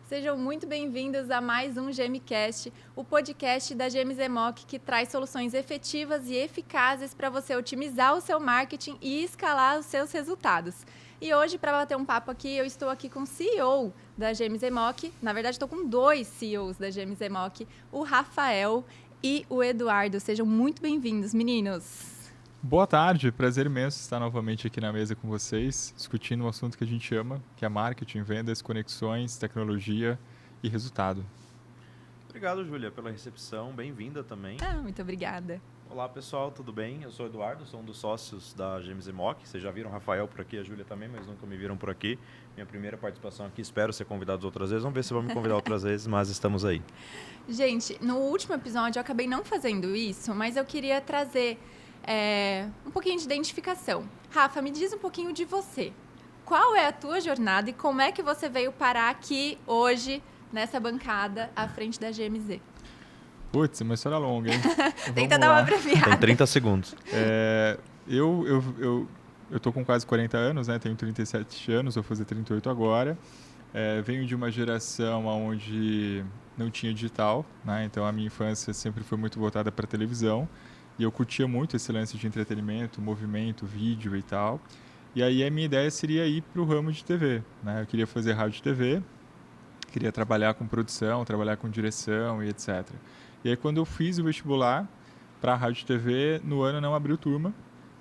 Sejam muito bem-vindos a mais um GMcast, o podcast da GMZ Mock que traz soluções efetivas e eficazes para você otimizar o seu marketing e escalar os seus resultados. E hoje, para bater um papo aqui, eu estou aqui com o CEO da GMZ Mock. Na verdade, estou com dois CEOs da GMZ Mock, o Rafael e o Eduardo. Sejam muito bem-vindos, meninos. Boa tarde, prazer imenso estar novamente aqui na mesa com vocês, discutindo um assunto que a gente ama, que é marketing, vendas, conexões, tecnologia e resultado. Obrigado, Júlia, pela recepção. Bem-vinda também. Muito obrigada. Olá, pessoal, tudo bem? Eu sou o Eduardo, sou um dos sócios da GMZ Mock. Vocês já viram o Rafael por aqui, a Júlia também, mas nunca me viram por aqui. Minha primeira participação aqui, espero ser convidado outras vezes. Vamos ver se vão me convidar outras vezes, mas estamos aí. Gente, no último episódio eu acabei não fazendo isso, mas eu queria trazer um pouquinho de identificação. Rafa, me diz um pouquinho de você. Qual é a tua jornada e como é que você veio parar aqui hoje, nessa bancada, à frente da GMZ? Putz, uma história longa, hein? Tenta dar uma abreviada. Tem 30 segundos. Eu tô com quase 40 anos, né? Tenho 37 anos, vou fazer 38 agora. Venho de uma geração onde não tinha digital, né? Então a minha infância sempre foi muito voltada para televisão. E eu curtia muito esse lance de entretenimento, movimento, vídeo e tal. E aí a minha ideia seria ir para o ramo de TV, né? Eu queria fazer rádio e TV, queria trabalhar com produção, trabalhar com direção e etc. E aí quando eu fiz o vestibular para rádio e TV, no ano não abriu turma.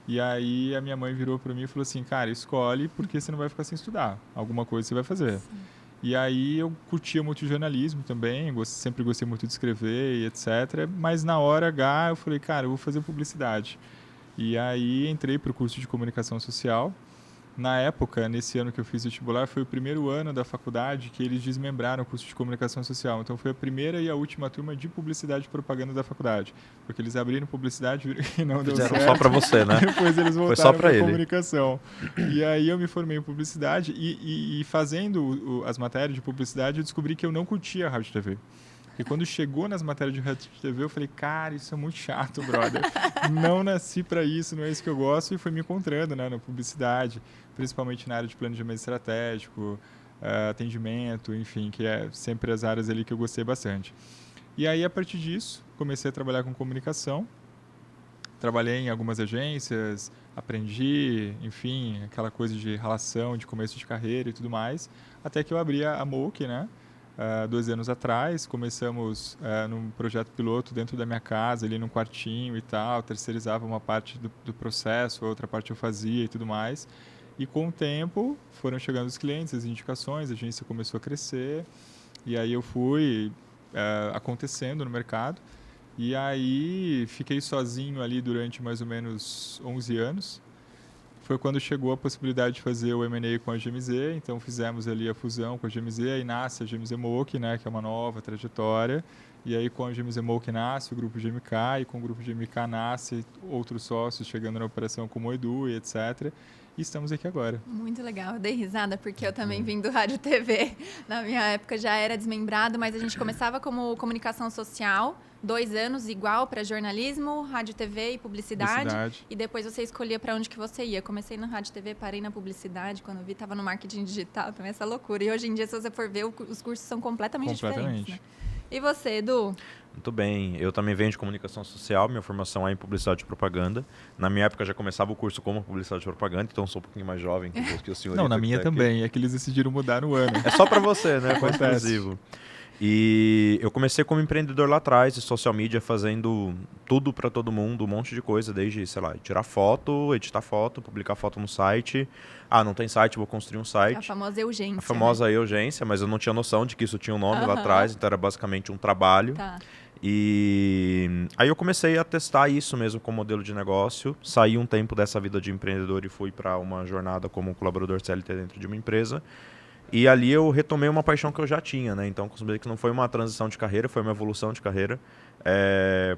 E aí a minha mãe virou para mim e falou assim, cara, escolhe porque você não vai ficar sem estudar. Alguma coisa você vai fazer. Sim. E aí eu curtia muito jornalismo também, sempre gostei muito de escrever e etc. Mas na hora H eu falei, cara, eu vou fazer publicidade. E aí entrei para o curso de comunicação social. Na época, nesse ano que eu fiz vestibular, foi o primeiro ano da faculdade que eles desmembraram o curso de comunicação social. Então foi a primeira e a última turma de publicidade e propaganda da faculdade. Porque eles abriram publicidade e não deu certo. Fizeram só para você, né? Depois eles voltaram para comunicação. E aí eu me formei em publicidade e fazendo as matérias de publicidade eu descobri que eu não curtia a rádio e TV. E quando chegou nas matérias de rádio e TV, eu falei, cara, isso é muito chato, brother. Não nasci para isso, não é isso que eu gosto. E fui me encontrando, né, na publicidade, principalmente na área de planejamento estratégico, atendimento, enfim, que é sempre as áreas ali que eu gostei bastante. E aí, a partir disso, comecei a trabalhar com comunicação. Trabalhei em algumas agências, aprendi, enfim, aquela coisa de relação, de começo de carreira e tudo mais, até que eu abri a Mock, né? 2 anos atrás, começamos num projeto piloto dentro da minha casa, ali num quartinho e tal, terceirizava uma parte do processo, a outra parte eu fazia e tudo mais. E com o tempo foram chegando os clientes, as indicações, a agência começou a crescer e aí eu fui acontecendo no mercado. E aí fiquei sozinho ali durante mais ou menos 11 anos. Foi quando chegou a possibilidade de fazer o M&A com a GMZ, então fizemos ali a fusão com a GMZ, aí nasce a GMZ Mock, né, que é uma nova trajetória, e aí com a GMZ Mock nasce o grupo GMK, e com o grupo GMK nasce outros sócios chegando na operação como o Edu e etc., e estamos aqui agora. Muito legal, eu dei risada porque eu também vim do Rádio TV. Na minha época já era desmembrado, mas a gente começava como comunicação social, 2 anos igual para jornalismo, rádio, TV e publicidade. E depois você escolhia para onde que você ia. Comecei na rádio, TV, parei na publicidade. Quando eu vi, estava no marketing digital, também essa loucura. E hoje em dia, se você for ver, os cursos são completamente diferentes. Né? E você, Edu? Muito bem, eu também venho de comunicação social, minha formação é em publicidade e propaganda. Na minha época já começava o curso como publicidade e propaganda, então sou um pouquinho mais jovem que o senhor. Não, na minha também, é que eles decidiram mudar no ano. É só para você, né? Foi exclusivo. E eu comecei como empreendedor lá atrás, de social media, fazendo tudo para todo mundo, um monte de coisa, desde, sei lá, tirar foto, editar foto, publicar foto no site. Ah, não tem site, vou construir um site. A famosa urgência. A famosa urgência, mas eu não tinha noção de que isso tinha um nome lá atrás, então era basicamente um trabalho. Tá. E aí eu comecei a testar isso mesmo como modelo de negócio, saí um tempo dessa vida de empreendedor e fui para uma jornada como colaborador CLT dentro de uma empresa. E ali eu retomei uma paixão que eu já tinha, né? Então, costumo dizer que não foi uma transição de carreira, foi uma evolução de carreira.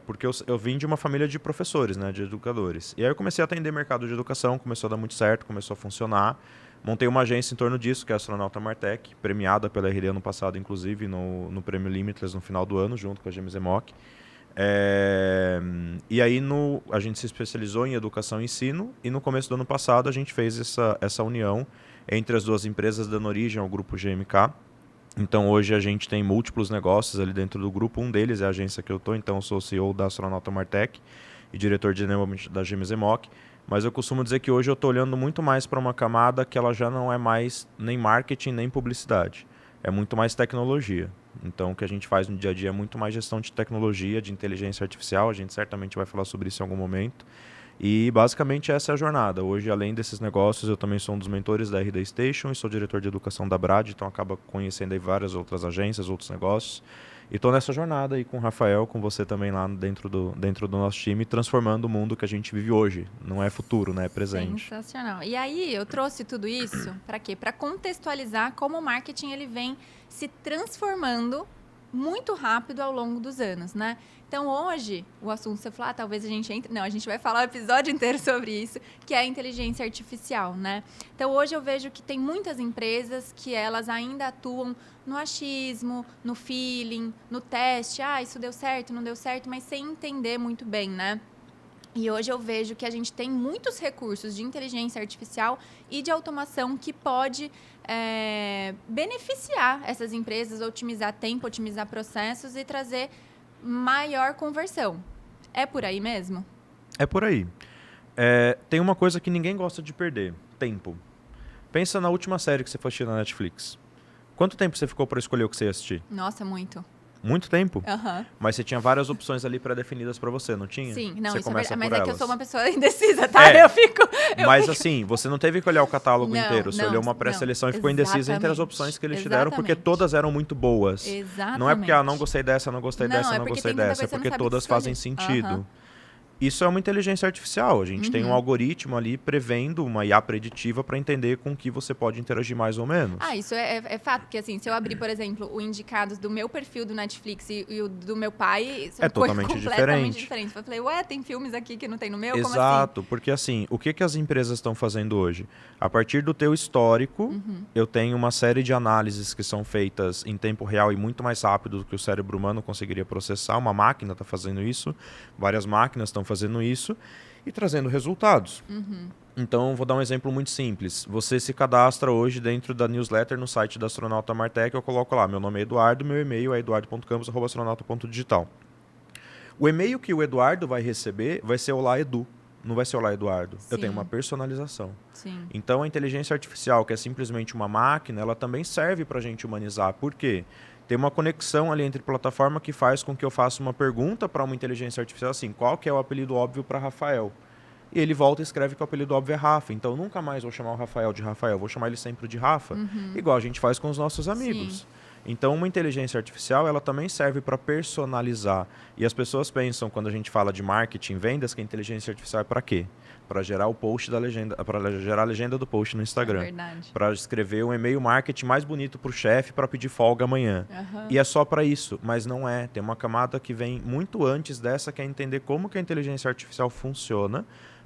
Porque eu vim de uma família de professores, né? De educadores. E aí eu comecei a atender mercado de educação, começou a dar muito certo, começou a funcionar. Montei uma agência em torno disso, que é a Astronauta Martech, premiada pela RD ano passado, inclusive, no Prêmio Limitless no final do ano, junto com a GMZ Mock. E aí a gente se especializou em educação e ensino, e no começo do ano passado a gente fez essa união entre as duas empresas, dando origem ao grupo GMK. Então, hoje a gente tem múltiplos negócios ali dentro do grupo. Um deles é a agência que eu estou, então eu sou CEO da Astronauta Martech e diretor de enablement da Gêmeos EMOC. Mas eu costumo dizer que hoje eu estou olhando muito mais para uma camada que ela já não é mais nem marketing, nem publicidade. É muito mais tecnologia. Então, o que a gente faz no dia a dia é muito mais gestão de tecnologia, de inteligência artificial. A gente certamente vai falar sobre isso em algum momento. E, basicamente, essa é a jornada. Hoje, além desses negócios, eu também sou um dos mentores da RD Station e sou diretor de educação da Brad, então acaba conhecendo aí várias outras agências, outros negócios. E estou nessa jornada aí com o Rafael, com você também lá dentro do nosso time, transformando o mundo que a gente vive hoje. Não é futuro, né? É presente. Sensacional. E aí, eu trouxe tudo isso para quê? Para contextualizar como o marketing ele vem se transformando muito rápido ao longo dos anos, né? Então, hoje, o assunto, você falou, talvez a gente entre... Não, a gente vai falar o episódio inteiro sobre isso, que é a inteligência artificial, né? Então, hoje eu vejo que tem muitas empresas que elas ainda atuam no achismo, no feeling, no teste. Isso deu certo, não deu certo, mas sem entender muito bem, né? E hoje eu vejo que a gente tem muitos recursos de inteligência artificial e de automação que pode beneficiar essas empresas, otimizar tempo, otimizar processos e trazer maior conversão. É por aí mesmo? É por aí. Tem uma coisa que ninguém gosta de perder: tempo. Pensa na última série que você foi assistir na Netflix. Quanto tempo você ficou para escolher o que você ia assistir? Nossa, muito. Muito tempo? Uhum. Mas você tinha várias opções ali pré-definidas para você, não tinha? Sim, não, você isso é verdade. Mas é que eu sou uma pessoa indecisa, tá? Mas assim, você não teve que olhar o catálogo inteiro. Você olhou uma pré-seleção e ficou indecisa entre as opções que eles te deram, porque todas eram muito boas. Exatamente. Não é porque, não gostei dessa, não gostei dessa, não gostei dessa. É porque todas fazem sentido. Uhum. Isso é uma inteligência artificial. A gente tem um algoritmo ali prevendo uma IA preditiva para entender com que você pode interagir mais ou menos. Isso é fato. Porque assim, se eu abrir, por exemplo, o indicados do meu perfil do Netflix e o do meu pai, é totalmente diferente. Eu falei, tem filmes aqui que não tem no meu? Exato, como assim? Porque assim, o que as empresas estão fazendo hoje? A partir do teu histórico, eu tenho uma série de análises que são feitas em tempo real e muito mais rápido do que o cérebro humano conseguiria processar. Uma máquina está fazendo isso, várias máquinas estão fazendo isso e trazendo resultados. Então, vou dar um exemplo muito simples. Você se cadastra hoje dentro da newsletter no site da Astronauta Martech. Eu coloco lá, meu nome é Eduardo, meu e-mail é eduardo.campos@astronauta.digital. O e-mail que o Eduardo vai receber vai ser Olá Edu, não vai ser Olá Eduardo. Sim. Eu tenho uma personalização. Sim. Então, a inteligência artificial, que é simplesmente uma máquina, ela também serve para a gente humanizar. Por quê? Tem uma conexão ali entre plataforma que faz com que eu faça uma pergunta para uma inteligência artificial assim, qual que é o apelido óbvio para Rafael? E ele volta e escreve que o apelido óbvio é Rafa. Então, eu nunca mais vou chamar o Rafael de Rafael, vou chamar ele sempre de Rafa. Igual a gente faz com os nossos amigos. Sim. Então, uma inteligência artificial, ela também serve para personalizar. E as pessoas pensam, quando a gente fala de marketing, vendas, que a inteligência artificial é para quê? Para gerar o post da legenda, para gerar a legenda do post no Instagram. É verdade. Para escrever um e-mail marketing mais bonito para o chefe para pedir folga amanhã. E é só para isso, mas não é. Tem uma camada que vem muito antes dessa, que é entender como que a inteligência artificial funciona,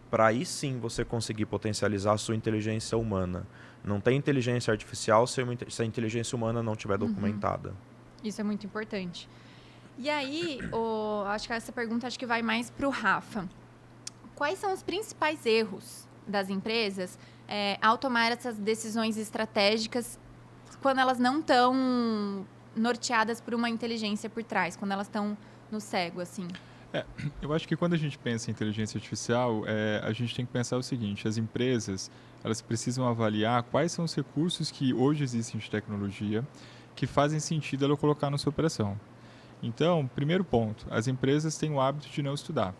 para aí sim você conseguir potencializar a sua inteligência humana. Não tem inteligência artificial se a inteligência humana não estiver documentada. Isso é muito importante. E aí, acho que essa pergunta vai mais para o Rafa. Quais são os principais erros das empresas ao tomar essas decisões estratégicas quando elas não estão norteadas por uma inteligência por trás, quando elas estão no cego, assim? Eu acho que quando a gente pensa em inteligência artificial, a gente tem que pensar o seguinte: as empresas elas precisam avaliar quais são os recursos que hoje existem de tecnologia que fazem sentido ela colocar na sua operação. Então, primeiro ponto, as empresas têm o hábito de não estudar.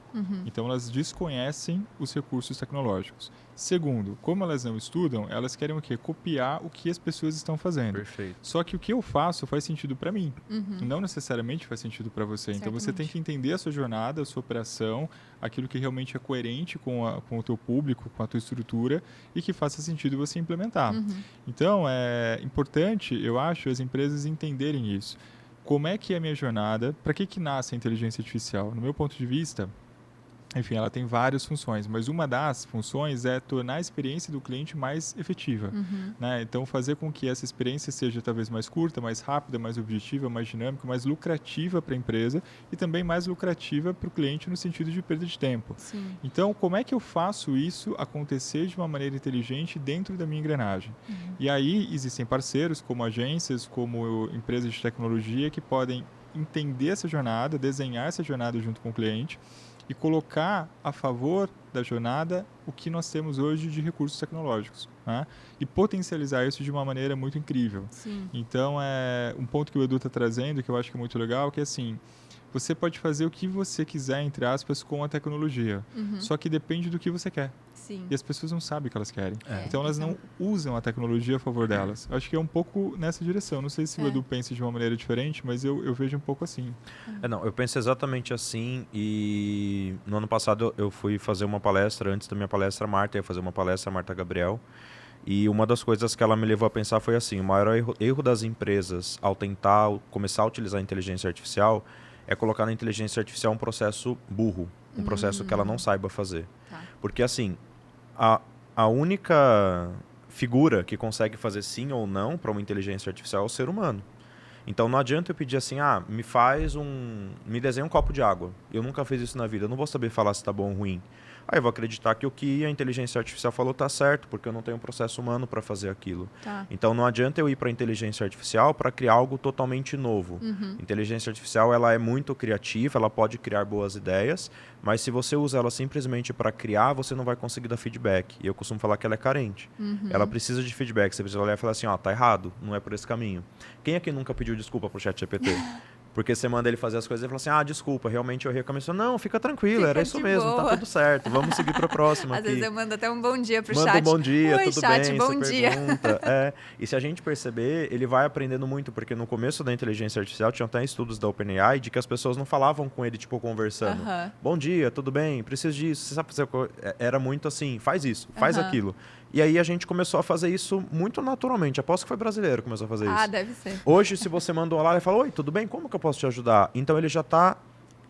Então, elas desconhecem os recursos tecnológicos. Segundo, como elas não estudam, elas querem o quê? Copiar o que as pessoas estão fazendo. Perfeito. Só que o que eu faço faz sentido para mim. Não necessariamente faz sentido para você. Então, você tem que entender a sua jornada, a sua operação, aquilo que realmente é coerente com o teu público, com a tua estrutura e que faça sentido você implementar. Então, é importante, eu acho, as empresas entenderem isso. Como é que é a minha jornada? Para que nasce a inteligência artificial? No meu ponto de vista, Enfim, ela tem várias funções, mas uma das funções é tornar a experiência do cliente mais efetiva. Né? Então, fazer com que essa experiência seja talvez mais curta, mais rápida, mais objetiva, mais dinâmica, mais lucrativa para a empresa e também mais lucrativa para o cliente no sentido de perda de tempo. Sim. Então, como é que eu faço isso acontecer de uma maneira inteligente dentro da minha engrenagem? E aí existem parceiros como agências, como empresas de tecnologia que podem entender essa jornada, desenhar essa jornada junto com o cliente e colocar a favor da jornada o que nós temos hoje de recursos tecnológicos, né? E potencializar isso de uma maneira muito incrível. Sim. Então, um ponto que o Edu está trazendo, que eu acho que é muito legal, que é assim, você pode fazer o que você quiser, entre aspas, com a tecnologia, só que depende do que você quer. Sim. E as pessoas não sabem o que elas querem. Então, elas então... não usam a tecnologia a favor delas. Acho que é um pouco nessa direção. Não sei se o Edu pensa de uma maneira diferente, mas eu vejo um pouco assim. Não, eu penso exatamente assim. E no ano passado eu fui fazer uma palestra. Antes da minha palestra, a Marta ia fazer uma palestra, a Marta Gabriel. E uma das coisas que ela me levou a pensar foi assim, o maior erro das empresas ao tentar começar a utilizar a inteligência artificial é colocar na inteligência artificial um processo burro, um processo que ela não saiba fazer. Porque assim, a única figura que consegue fazer sim ou não para uma inteligência artificial é o ser humano. Então não adianta eu pedir assim, me desenha um copo de água. Eu nunca fiz isso na vida, eu não vou saber falar se está bom ou ruim. Aí eu vou acreditar que o que a inteligência artificial falou está certo, porque eu não tenho um processo humano para fazer aquilo. Então não adianta eu ir para a inteligência artificial para criar algo totalmente novo. Inteligência artificial ela é muito criativa, ela pode criar boas ideias, mas se você usa ela simplesmente para criar, você não vai conseguir dar feedback. E eu costumo falar que ela é carente. Ela precisa de feedback. Você precisa olhar e falar assim, tá errado, não é por esse caminho. Quem aqui nunca pediu desculpa pro ChatGPT? Porque você manda ele fazer as coisas e fala assim, desculpa, realmente eu errei a cabeça. Não, fica tranquilo, era isso mesmo, boa. Tá tudo certo, vamos seguir para a próxima Às aqui. vezes eu mando até um bom dia pro chat. chat. Manda um bom dia, Oi, tudo chat, bem, bom dia. Pergunta. E se a gente perceber, ele vai aprendendo muito, porque no começo da inteligência artificial tinha até estudos da OpenAI de que as pessoas não falavam com ele, tipo, conversando. Bom dia, tudo bem, preciso disso, você sabe fazer... Era muito assim, faz isso, faz aquilo. E aí a gente começou a fazer isso muito naturalmente. Aposto que foi brasileiro que começou a fazer isso. Deve ser. Hoje, se você manda lá, ele fala, oi, tudo bem? Como que eu posso te ajudar? Então ele já está...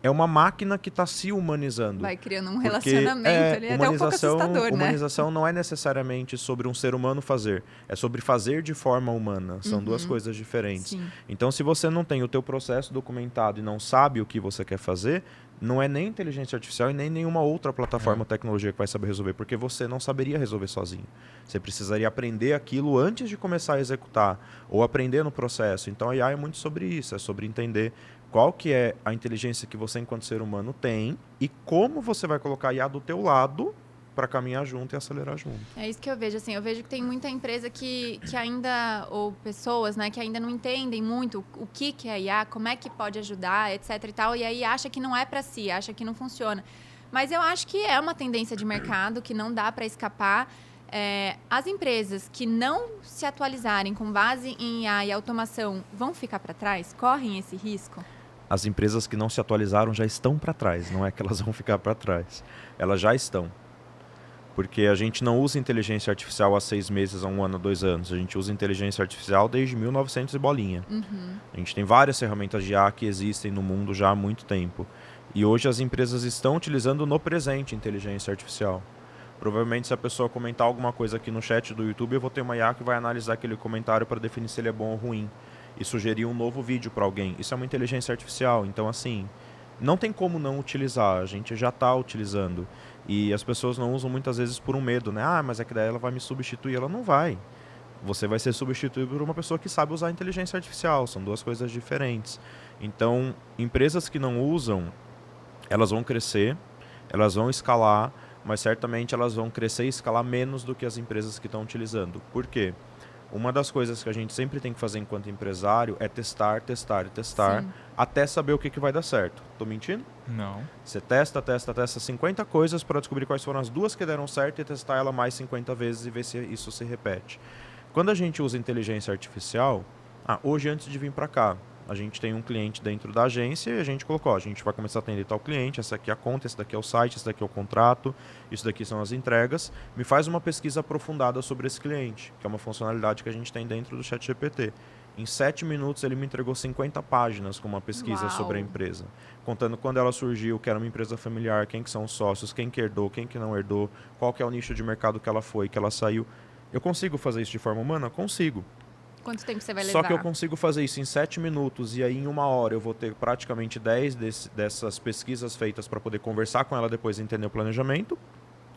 É uma máquina que está se humanizando. Vai criando um relacionamento ali, até um pouco assustador, né? Humanização não é necessariamente sobre um ser humano fazer. É sobre fazer de forma humana. São duas coisas diferentes. Sim. Então, se você não tem o teu processo documentado e não sabe o que você quer fazer, não é nem inteligência artificial e nem nenhuma outra plataforma ou tecnologia que vai saber resolver, porque você não saberia resolver sozinho. Você precisaria aprender aquilo antes de começar a executar, ou aprender no processo. Então, a IA é muito sobre isso, é sobre entender qual que é a inteligência que você, enquanto ser humano, tem e como você vai colocar a IA do teu lado para caminhar junto e acelerar junto. É isso que eu vejo, assim, eu vejo que tem muita empresa que ainda, ou pessoas, né, que ainda não entendem muito o que é IA, como é que pode ajudar, etc e tal, e aí acha que não é para si, acha que não funciona. Mas eu acho que é uma tendência de mercado que não dá para escapar. As empresas que não se atualizarem com base em IA e automação vão ficar para trás? Correm esse risco? As empresas que não se atualizaram já estão para trás, não é que elas vão ficar para trás. Elas já estão. Porque a gente não usa inteligência artificial há 6 meses, há 1 ano, há 2 anos. A gente usa inteligência artificial desde 1900 e bolinha. A gente tem várias ferramentas de IA que existem no mundo já há muito tempo. E hoje as empresas estão utilizando no presente inteligência artificial. Provavelmente, se a pessoa comentar alguma coisa aqui no chat do YouTube, eu vou ter uma IA que vai analisar aquele comentário para definir se ele é bom ou ruim. E sugerir um novo vídeo para alguém. Isso é uma inteligência artificial. Então, assim, não tem como não utilizar. A gente já está utilizando. E as pessoas não usam muitas vezes por um medo, né? Mas é que daí ela vai me substituir. Ela não vai. Você vai ser substituído por uma pessoa que sabe usar a inteligência artificial. São duas coisas diferentes. Então, empresas que não usam, elas vão crescer, elas vão escalar, mas certamente elas vão crescer e escalar menos do que as empresas que estão utilizando. Por quê? Uma das coisas que a gente sempre tem que fazer enquanto empresário é testar, testar e testar, sim, até saber o que vai dar certo. Tô mentindo? Não. Você testa 50 coisas para descobrir quais foram as 2 que deram certo e testar ela mais 50 vezes e ver se isso se repete. Quando a gente usa inteligência artificial, hoje antes de vir para cá, a gente tem um cliente dentro da agência e a gente colocou, a gente vai começar a atender tal cliente, essa aqui é a conta, esse daqui é o site, esse daqui é o contrato, isso daqui são as entregas. Me faz uma pesquisa aprofundada sobre esse cliente, que é uma funcionalidade que a gente tem dentro do ChatGPT. Em 7 minutos ele me entregou 50 páginas com uma pesquisa sobre a empresa. Contando quando ela surgiu, que era uma empresa familiar, quem que são os sócios, quem que herdou, quem que não herdou, qual que é o nicho de mercado que ela foi, que ela saiu. Eu consigo fazer isso de forma humana? Consigo. Quanto tempo você vai levar? Só que eu consigo fazer isso em 7 minutos e aí em 1 hora eu vou ter praticamente 10 dessas pesquisas feitas para poder conversar com ela depois e entender o planejamento.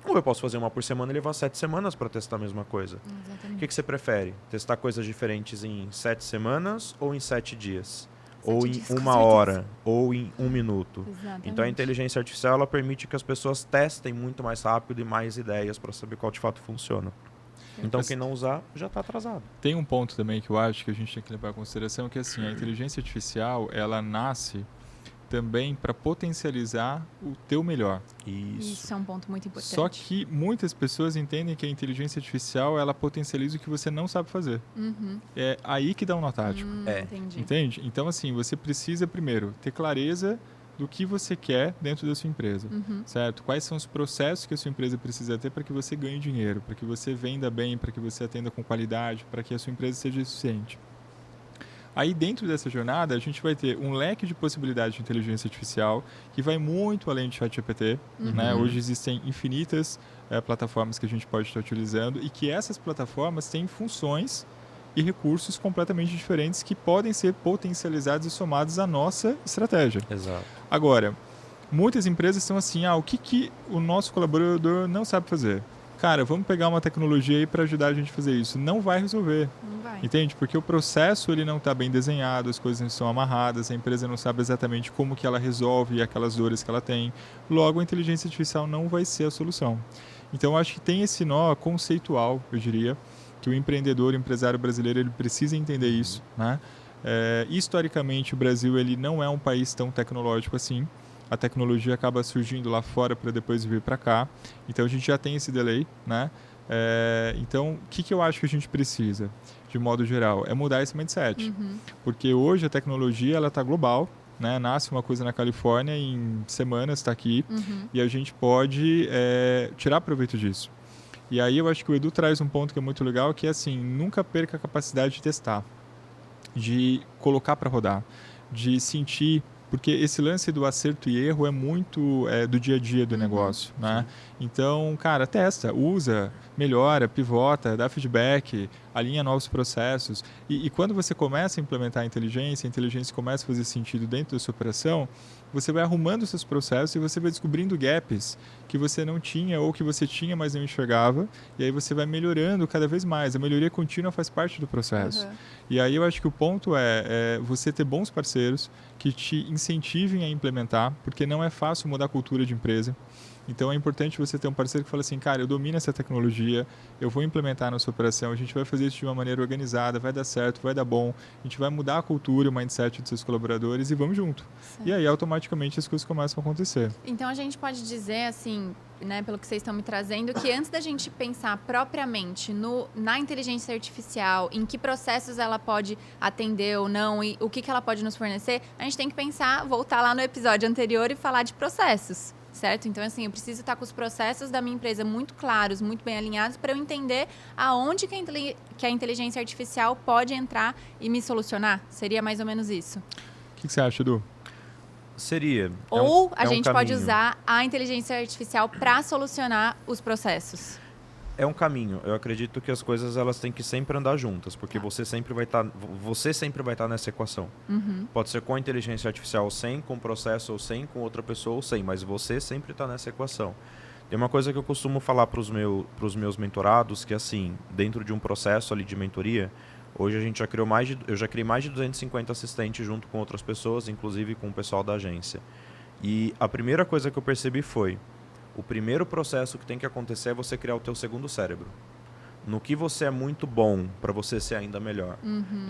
Ou eu posso fazer uma por semana e levar 7 semanas para testar a mesma coisa. Exatamente. O que você prefere? Testar coisas diferentes em 7 semanas ou em 7 dias? Ou em 1 hora? Ou em 1 minuto? Exatamente. Então a inteligência artificial ela permite que as pessoas testem muito mais rápido e mais ideias para saber qual de fato funciona. Então quem não usar já está atrasado. Tem um ponto também que eu acho que a gente tem que levar em consideração, que assim, a inteligência artificial ela nasce também para potencializar o teu melhor. Isso é um ponto muito importante. Só que muitas pessoas entendem que a inteligência artificial ela potencializa o que você não sabe fazer. É aí que dá um nó tático. Entendi. Entende? Então, assim, você precisa primeiro ter clareza do que você quer dentro da sua empresa, certo? Quais são os processos que a sua empresa precisa ter para que você ganhe dinheiro, para que você venda bem, para que você atenda com qualidade, para que a sua empresa seja eficiente. Aí, dentro dessa jornada, a gente vai ter um leque de possibilidades de inteligência artificial que vai muito além de ChatGPT. Né? Hoje existem infinitas plataformas que a gente pode estar utilizando e que essas plataformas têm funções e recursos completamente diferentes que podem ser potencializados e somados à nossa estratégia. Exato. Agora, muitas empresas estão assim, o que o nosso colaborador não sabe fazer? Cara, vamos pegar uma tecnologia aí para ajudar a gente a fazer isso. Não vai resolver. Não vai. Entende? Porque o processo ele não está bem desenhado, as coisas não estão amarradas, a empresa não sabe exatamente como que ela resolve aquelas dores que ela tem. Logo, a inteligência artificial não vai ser a solução. Então, eu acho que tem esse nó conceitual, eu diria, que o empreendedor, o empresário brasileiro, ele precisa entender isso. Né? Historicamente, o Brasil ele não é um país tão tecnológico assim. A tecnologia acaba surgindo lá fora para depois vir para cá. Então, a gente já tem esse delay. Né? Então, o que eu acho que a gente precisa, de modo geral, é mudar esse mindset. Porque hoje a tecnologia está global. Né? Nasce uma coisa na Califórnia, em semanas está aqui. E a gente pode tirar proveito disso. E aí eu acho que o Edu traz um ponto que é muito legal, que é assim, nunca perca a capacidade de testar, de colocar para rodar, de sentir, porque esse lance do acerto e erro é muito do dia a dia do negócio, né? Então, cara, testa, usa, melhora, pivota, dá feedback, alinha novos processos. E quando você começa a implementar a inteligência começa a fazer sentido dentro da sua operação, você vai arrumando seus processos e você vai descobrindo gaps que você não tinha ou que você tinha, mas não enxergava. E aí você vai melhorando cada vez mais. A melhoria contínua faz parte do processo. E aí eu acho que o ponto é você ter bons parceiros que te incentivem a implementar, porque não é fácil mudar a cultura de empresa. Então é importante você ter um parceiro que fala assim, cara, eu domino essa tecnologia, eu vou implementar na sua operação, a gente vai fazer isso de uma maneira organizada, vai dar certo, vai dar bom, a gente vai mudar a cultura, o mindset dos seus colaboradores e vamos junto. Certo. E aí automaticamente as coisas começam a acontecer. Então a gente pode dizer assim, né, pelo que vocês estão me trazendo, que antes da gente pensar propriamente na inteligência artificial, em que processos ela pode atender ou não e o que ela pode nos fornecer, a gente tem que pensar, voltar lá no episódio anterior e falar de processos. Certo? Então, assim, eu preciso estar com os processos da minha empresa muito claros, muito bem alinhados, para eu entender aonde que a inteligência artificial pode entrar e me solucionar. Seria mais ou menos isso. O que você acha, Edu? Seria. Ou a gente pode usar a inteligência artificial para solucionar os processos. É um caminho. Eu acredito que as coisas elas têm que sempre andar juntas, porque você sempre vai estar nessa equação. Pode ser com a inteligência artificial ou sem, com o processo ou sem, com outra pessoa ou sem, mas você sempre está nessa equação. Tem uma coisa que eu costumo falar para os meus mentorados, que assim, dentro de um processo ali de mentoria, hoje a gente eu já criei mais de 250 assistentes junto com outras pessoas, inclusive com o pessoal da agência. E a primeira coisa que eu percebi foi, o primeiro processo que tem que acontecer é você criar o teu segundo cérebro. No que você é muito bom para você ser ainda melhor.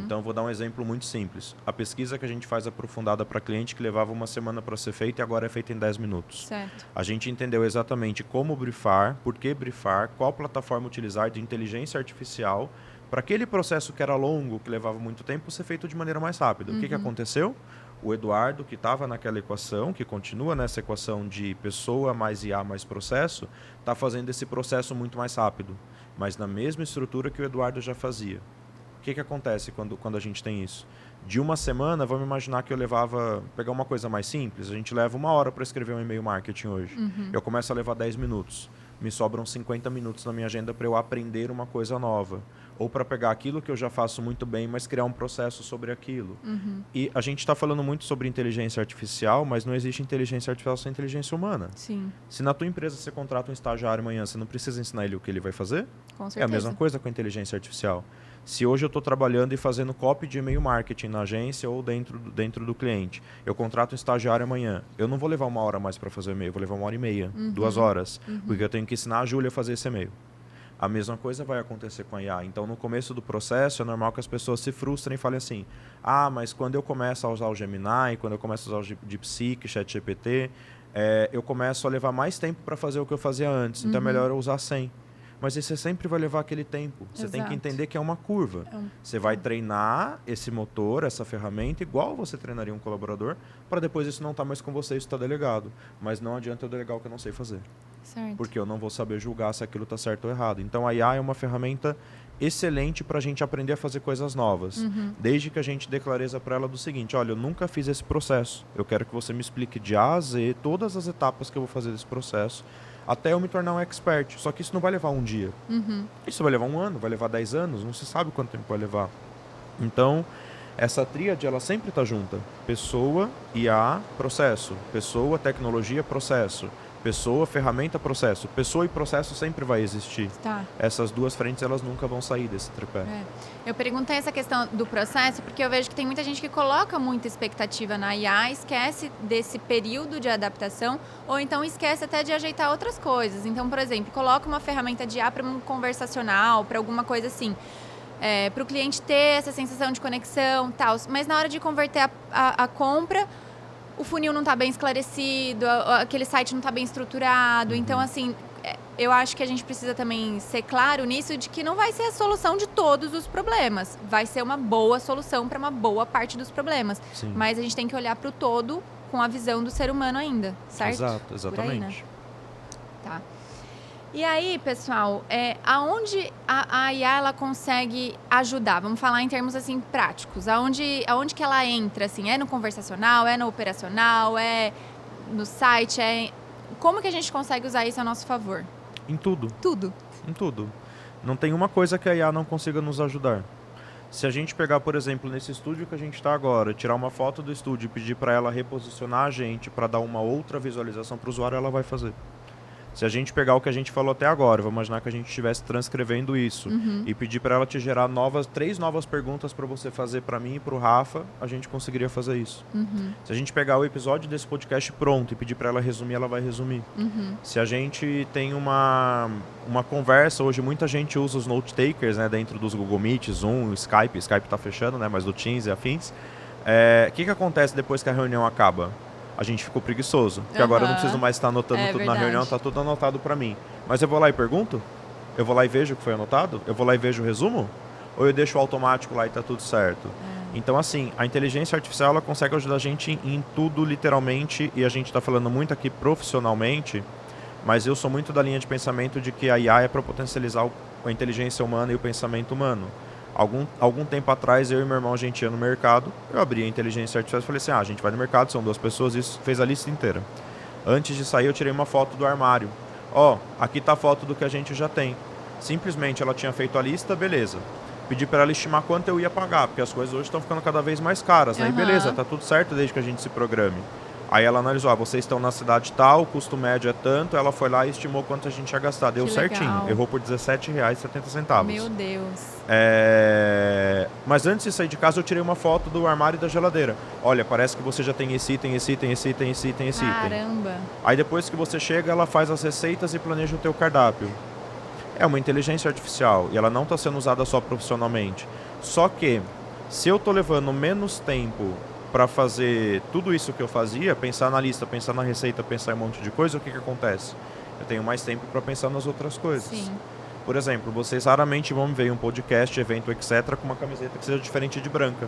Então, eu vou dar um exemplo muito simples. A pesquisa que a gente faz aprofundada para cliente que levava uma semana para ser feita e agora é feita em 10 minutos. Certo. A gente entendeu exatamente como briefar, por que briefar, qual plataforma utilizar de inteligência artificial para aquele processo que era longo, que levava muito tempo, ser feito de maneira mais rápida. O que aconteceu? O Eduardo, que estava naquela equação, que continua nessa equação de pessoa mais IA mais processo, está fazendo esse processo muito mais rápido, mas na mesma estrutura que o Eduardo já fazia. O que acontece quando a gente tem isso? De uma semana, vamos imaginar que eu pegar uma coisa mais simples, a gente leva 1 hora para escrever um e-mail marketing hoje. Eu começo a levar 10 minutos. Me sobram 50 minutos na minha agenda para eu aprender uma coisa nova. Ou para pegar aquilo que eu já faço muito bem, mas criar um processo sobre aquilo. E a gente está falando muito sobre inteligência artificial, mas não existe inteligência artificial sem inteligência humana. Sim. Se na tua empresa você contrata um estagiário amanhã, você não precisa ensinar ele o que ele vai fazer? Com certeza. É a mesma coisa com a inteligência artificial. Se hoje eu estou trabalhando e fazendo copy de e-mail marketing na agência ou dentro do cliente, eu contrato um estagiário amanhã, eu não vou levar 1 hora mais para fazer o e-mail, vou levar 1h30, 2 horas, porque eu tenho que ensinar a Júlia a fazer esse e-mail. A mesma coisa vai acontecer com a IA. Então, no começo do processo, é normal que as pessoas se frustrem e falem assim, mas quando eu começo a usar o Gemini, quando eu começo a usar o DeepSeek, ChatGPT, eu começo a levar mais tempo para fazer o que eu fazia antes. Então, é melhor eu usar 100. Mas você sempre vai levar aquele tempo. Você tem que entender que é uma curva. Você vai treinar esse motor, essa ferramenta, igual você treinaria um colaborador, para depois isso não estar mais com você, isso está delegado. Mas não adianta eu delegar o que eu não sei fazer. Certo. Porque eu não vou saber julgar se aquilo está certo ou errado. Então a IA é uma ferramenta excelente para a gente aprender a fazer coisas novas. Desde que a gente dê clareza para ela do seguinte, olha, eu nunca fiz esse processo. Eu quero que você me explique de A a Z todas as etapas que eu vou fazer desse processo, até eu me tornar um expert. Só que isso não vai levar um dia. Isso vai levar 1 ano, vai levar 10 anos, não se sabe quanto tempo vai levar. Então, essa tríade, ela sempre está junta. Pessoa, IA, processo. Pessoa, tecnologia, processo. Pessoa, ferramenta, processo. Pessoa e processo sempre vai existir. Tá. Essas duas frentes, elas nunca vão sair desse tripé. Eu perguntei essa questão do processo porque eu vejo que tem muita gente que coloca muita expectativa na IA, esquece desse período de adaptação ou então esquece até de ajeitar outras coisas. Então, por exemplo, coloca uma ferramenta de IA para um conversacional, para alguma coisa assim. Para o cliente ter essa sensação de conexão, tal. Mas na hora de converter a compra, o funil não está bem esclarecido, aquele site não está bem estruturado. Então, assim, eu acho que a gente precisa também ser claro nisso de que não vai ser a solução de todos os problemas. Vai ser uma boa solução para uma boa parte dos problemas. Sim. Mas a gente tem que olhar para o todo com a visão do ser humano ainda, certo? Exato, exatamente. Por aí, né? Tá. E aí, pessoal, aonde a IA ela consegue ajudar? Vamos falar em termos assim práticos. Aonde que ela entra? Assim, é no conversacional, é no operacional, é no site? Como que a gente consegue usar isso a nosso favor? Em tudo. Tudo. Em tudo. Não tem uma coisa que a IA não consiga nos ajudar. Se a gente pegar, por exemplo, nesse estúdio que a gente está agora, tirar uma foto do estúdio e pedir para ela reposicionar a gente para dar uma outra visualização para o usuário, ela vai fazer. Se a gente pegar o que a gente falou até agora, vamos imaginar que a gente estivesse transcrevendo isso e pedir para ela te gerar 3 novas perguntas para você fazer para mim e para o Rafa, a gente conseguiria fazer isso. Se a gente pegar o episódio desse podcast pronto e pedir para ela resumir, ela vai resumir. Se a gente tem uma conversa, hoje muita gente usa os note takers, né, dentro dos Google Meet, Zoom, Skype está fechando, né, mas do Teams e afins. O que acontece depois que a reunião acaba? A gente ficou preguiçoso, porque agora eu não preciso mais estar anotando tudo verdade. na reunião, está tudo anotado para mim. Mas eu vou lá e pergunto? Eu vou lá e vejo o que foi anotado? Eu vou lá e vejo o resumo? Ou eu deixo o automático lá e está tudo certo? Então, assim, a inteligência artificial ela consegue ajudar a gente em tudo, literalmente, e a gente está falando muito aqui profissionalmente, mas eu sou muito da linha de pensamento de que a IA é para potencializar a inteligência humana e o pensamento humano. Algum tempo atrás, eu e meu irmão, a gente ia no mercado, eu abri a inteligência artificial e falei assim, a gente vai no mercado, são 2 pessoas, isso fez a lista inteira. Antes de sair, eu tirei uma foto do armário. Aqui está a foto do que a gente já tem. Simplesmente, ela tinha feito a lista, beleza. Pedi para ela estimar quanto eu ia pagar, porque as coisas hoje estão ficando cada vez mais caras, né? E beleza, tá tudo certo desde que a gente se programe. Aí ela analisou, vocês estão na cidade tal, o custo médio é tanto, ela foi lá e estimou quanto a gente ia gastar. Deu certinho, errou por R$17,70. Meu Deus. Mas antes de sair de casa, eu tirei uma foto do armário e da geladeira. Olha, parece que você já tem esse item, esse item, esse item, esse item, esse item. Caramba. Aí depois que você chega, ela faz as receitas e planeja o teu cardápio. É uma inteligência artificial e ela não está sendo usada só profissionalmente. Só que, se eu estou levando menos tempo para fazer tudo isso que eu fazia, pensar na lista, pensar na receita, pensar em um monte de coisa, o que acontece? Eu tenho mais tempo para pensar nas outras coisas. Sim. Por exemplo, vocês raramente vão ver um podcast, evento, etc., com uma camiseta que seja diferente de branca.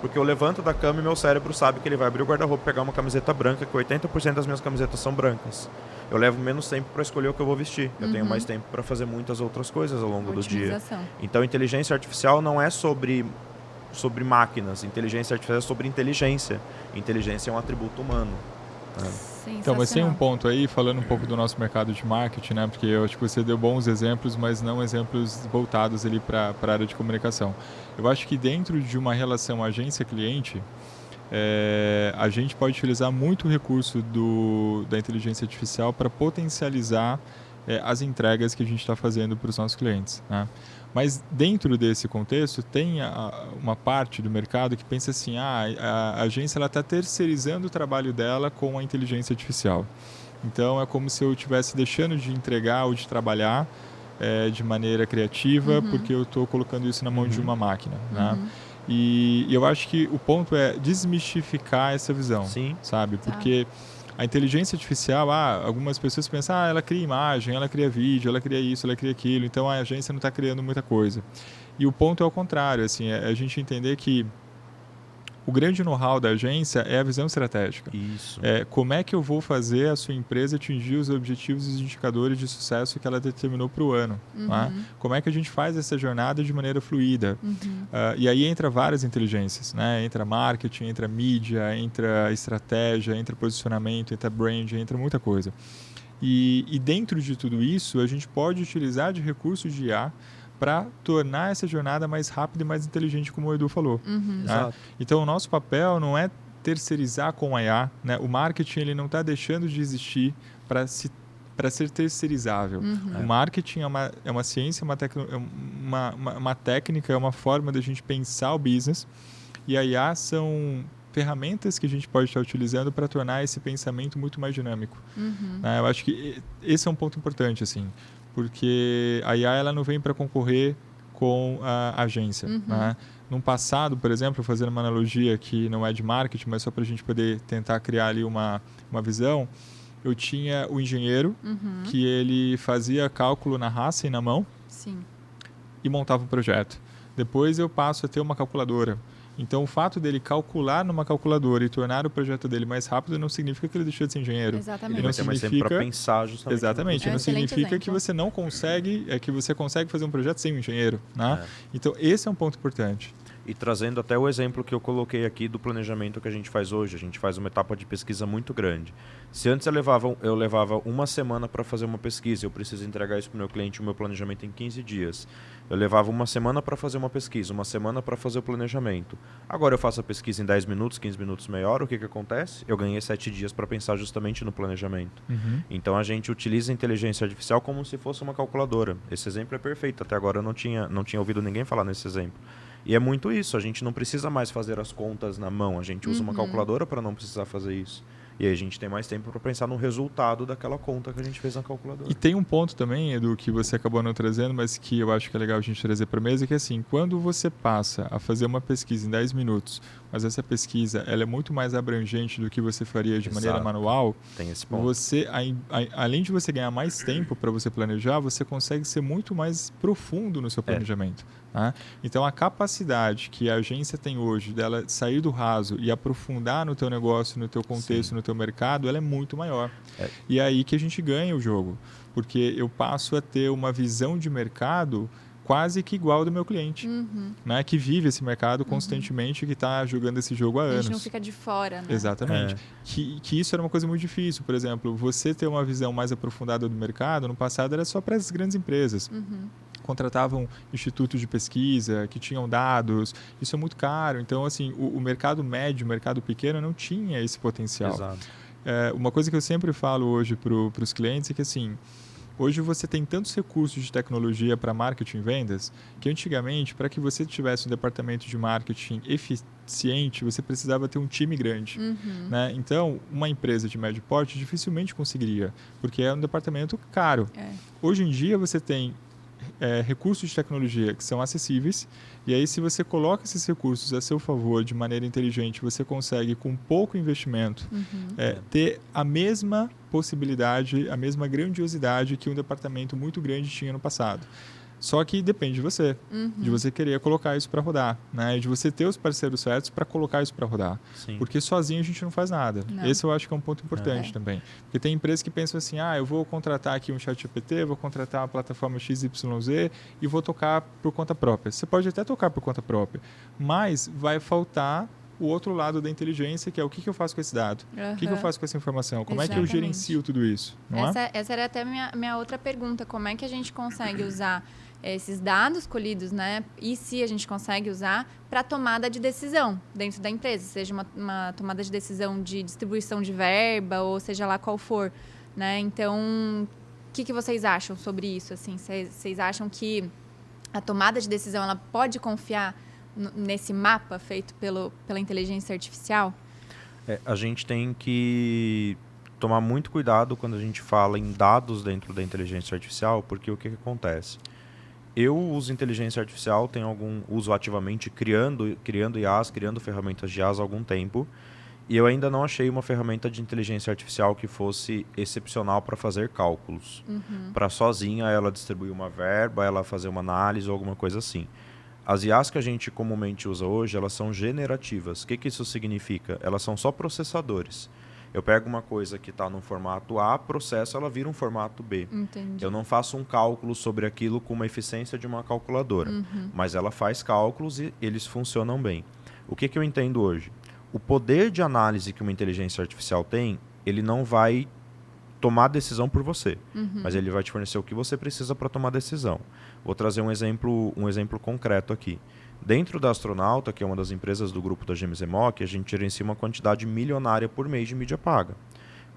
Porque eu levanto da cama e meu cérebro sabe que ele vai abrir o guarda-roupa e pegar uma camiseta branca, que 80% das minhas camisetas são brancas. eu levo menos tempo para escolher o que eu vou vestir. Eu tenho mais tempo para fazer muitas outras coisas ao longo do dia. Então, inteligência artificial não é sobre máquinas. Inteligência artificial é sobre inteligência. Inteligência é um atributo humano. Então, mas tem um ponto aí, falando um pouco do nosso mercado de marketing, né? Porque eu acho que você deu bons exemplos, mas não exemplos voltados ali para a área de comunicação. Eu acho que dentro de uma relação agência-cliente, a gente pode utilizar muito o recurso da inteligência artificial para potencializar as entregas que a gente está fazendo para os nossos clientes, né? Mas dentro desse contexto, tem uma parte do mercado que pensa assim, a agência está terceirizando o trabalho dela com a inteligência artificial. Então, é como se eu estivesse deixando de entregar ou de trabalhar de maneira criativa, porque eu estou colocando isso na mão de uma máquina, né? E eu acho que o ponto é desmistificar essa visão, sabe? Porque a inteligência artificial, algumas pessoas pensam, ela cria imagem, ela cria vídeo, ela cria isso, ela cria aquilo, então a agência não está criando muita coisa. E o ponto é o contrário, assim, é a gente entender que o grande know-how da agência é a visão estratégica. Isso. Como é que eu vou fazer a sua empresa atingir os objetivos e os indicadores de sucesso que ela determinou para o ano? Né? Como é que a gente faz essa jornada de maneira fluida? E aí entra várias inteligências, né? Entra marketing, entra mídia, entra estratégia, entra posicionamento, entra brand, entra muita coisa. E dentro de tudo isso, a gente pode utilizar de recursos de IA para tornar essa jornada mais rápida e mais inteligente, como o Edu falou. Né? Então, o nosso papel não é terceirizar com a IA. Né? O marketing ele não está deixando de existir para ser terceirizável. O marketing é uma ciência, uma técnica, é uma forma da gente pensar o business. E a IA são ferramentas que a gente pode estar utilizando para tornar esse pensamento muito mais dinâmico. Né? Eu acho que esse é um ponto importante, assim. Porque a IA ela não vem para concorrer com a agência. Né? No passado, por exemplo, fazendo uma analogia que não é de marketing, mas só para a gente poder tentar criar ali uma visão, eu tinha o engenheiro que ele fazia cálculo na raça e na mão e montava um projeto. Depois eu passo a ter uma calculadora. Então, o fato dele calcular numa calculadora e tornar o projeto dele mais rápido não significa que ele deixou de ser engenheiro. Exatamente. Ele vai ter mais tempo para pensar justamente. Exatamente. Não significa que você não consegue, que você consegue fazer um projeto sem um engenheiro. Né? Então, esse é um ponto importante. E trazendo até o exemplo que eu coloquei aqui do planejamento que a gente faz hoje. A gente faz uma etapa de pesquisa muito grande. Se antes eu levava uma semana para fazer uma pesquisa, eu preciso entregar isso para o meu cliente, o meu planejamento em 15 dias. Eu levava uma semana para fazer uma pesquisa, uma semana para fazer o planejamento. Agora eu faço a pesquisa em 10 minutos, 15 minutos, meia hora. O que acontece? Eu ganhei 7 dias para pensar justamente no planejamento. Então a gente utiliza a inteligência artificial como se fosse uma calculadora. Esse exemplo é perfeito. Até agora eu não tinha ouvido ninguém falar nesse exemplo. E é muito isso, a gente não precisa mais fazer as contas na mão, a gente usa uma calculadora para não precisar fazer isso. E aí a gente tem mais tempo para pensar no resultado daquela conta que a gente fez na calculadora. E tem um ponto também, Edu, que você acabou não trazendo, mas que eu acho que é legal a gente trazer para a mesa, que é assim, quando você passa a fazer uma pesquisa em 10 minutos, mas essa pesquisa ela é muito mais abrangente do que você faria de maneira manual, tem esse ponto. Você, além de você ganhar mais tempo para você planejar, você consegue ser muito mais profundo no seu planejamento. Né? Então, a capacidade que a agência tem hoje dela sair do raso e aprofundar no teu negócio, no teu contexto, no teu mercado, ela é muito maior. E é aí que a gente ganha o jogo, porque eu passo a ter uma visão de mercado quase que igual do meu cliente, né? Que vive esse mercado constantemente, que está jogando esse jogo há anos. A gente não fica de fora, né? Exatamente. Que isso era uma coisa muito difícil. Por exemplo, você ter uma visão mais aprofundada do mercado, no passado era só para as grandes empresas. Contratavam institutos de pesquisa que tinham dados. Isso é muito caro. Então, assim, o mercado médio, o mercado pequeno não tinha esse potencial. Exato. Uma coisa que eu sempre falo hoje para os clientes é que, assim, hoje você tem tantos recursos de tecnologia para marketing e vendas que antigamente, para que você tivesse um departamento de marketing eficiente, você precisava ter um time grande. Né? Então, uma empresa de médio porte dificilmente conseguiria, porque é um departamento caro. Hoje em dia, você tem recursos de tecnologia que são acessíveis, e aí se você coloca esses recursos a seu favor de maneira inteligente, você consegue com pouco investimento ter a mesma possibilidade, a mesma grandiosidade que um departamento muito grande tinha no passado. Só que depende de você, de você querer colocar isso para rodar, né? De você ter os parceiros certos para colocar isso para rodar. Sim. Porque sozinho a gente não faz nada. Não. Esse eu acho que é um ponto importante também. Porque tem empresas que pensam assim, eu vou contratar aqui um ChatGPT, vou contratar uma plataforma XYZ e vou tocar por conta própria. Você pode até tocar por conta própria, mas vai faltar o outro lado da inteligência, que é o que eu faço com esse dado? O que eu faço com essa informação? Como é que eu gerencio tudo isso? Essa era até minha outra pergunta. Como é que a gente consegue usar esses dados colhidos, né? E se a gente consegue usar para tomada de decisão dentro da empresa, seja uma tomada de decisão de distribuição de verba ou seja lá qual for, né? Então, o que vocês acham sobre isso? Assim, vocês acham que a tomada de decisão ela pode confiar nesse mapa feito pela inteligência artificial? A gente tem que tomar muito cuidado quando a gente fala em dados dentro da inteligência artificial, porque o que acontece? Eu uso inteligência artificial, uso ativamente criando IAs, criando ferramentas de IAs há algum tempo, e eu ainda não achei uma ferramenta de inteligência artificial que fosse excepcional para fazer cálculos. Para sozinha ela distribuir uma verba, ela fazer uma análise ou alguma coisa assim. As IAs que a gente comumente usa hoje, elas são generativas. O que isso significa? Elas são só processadores. Eu pego uma coisa que está no formato A, processo, ela vira um formato B. Entendi. Eu não faço um cálculo sobre aquilo com uma eficiência de uma calculadora, mas ela faz cálculos e eles funcionam bem. O que eu entendo hoje? O poder de análise que uma inteligência artificial tem, ele não vai tomar decisão por você, mas ele vai te fornecer o que você precisa para tomar decisão. Vou trazer um exemplo concreto aqui. Dentro da Astronauta, que é uma das empresas do grupo da Gêmeos EMOC, a gente gerencia uma quantidade milionária por mês de mídia paga.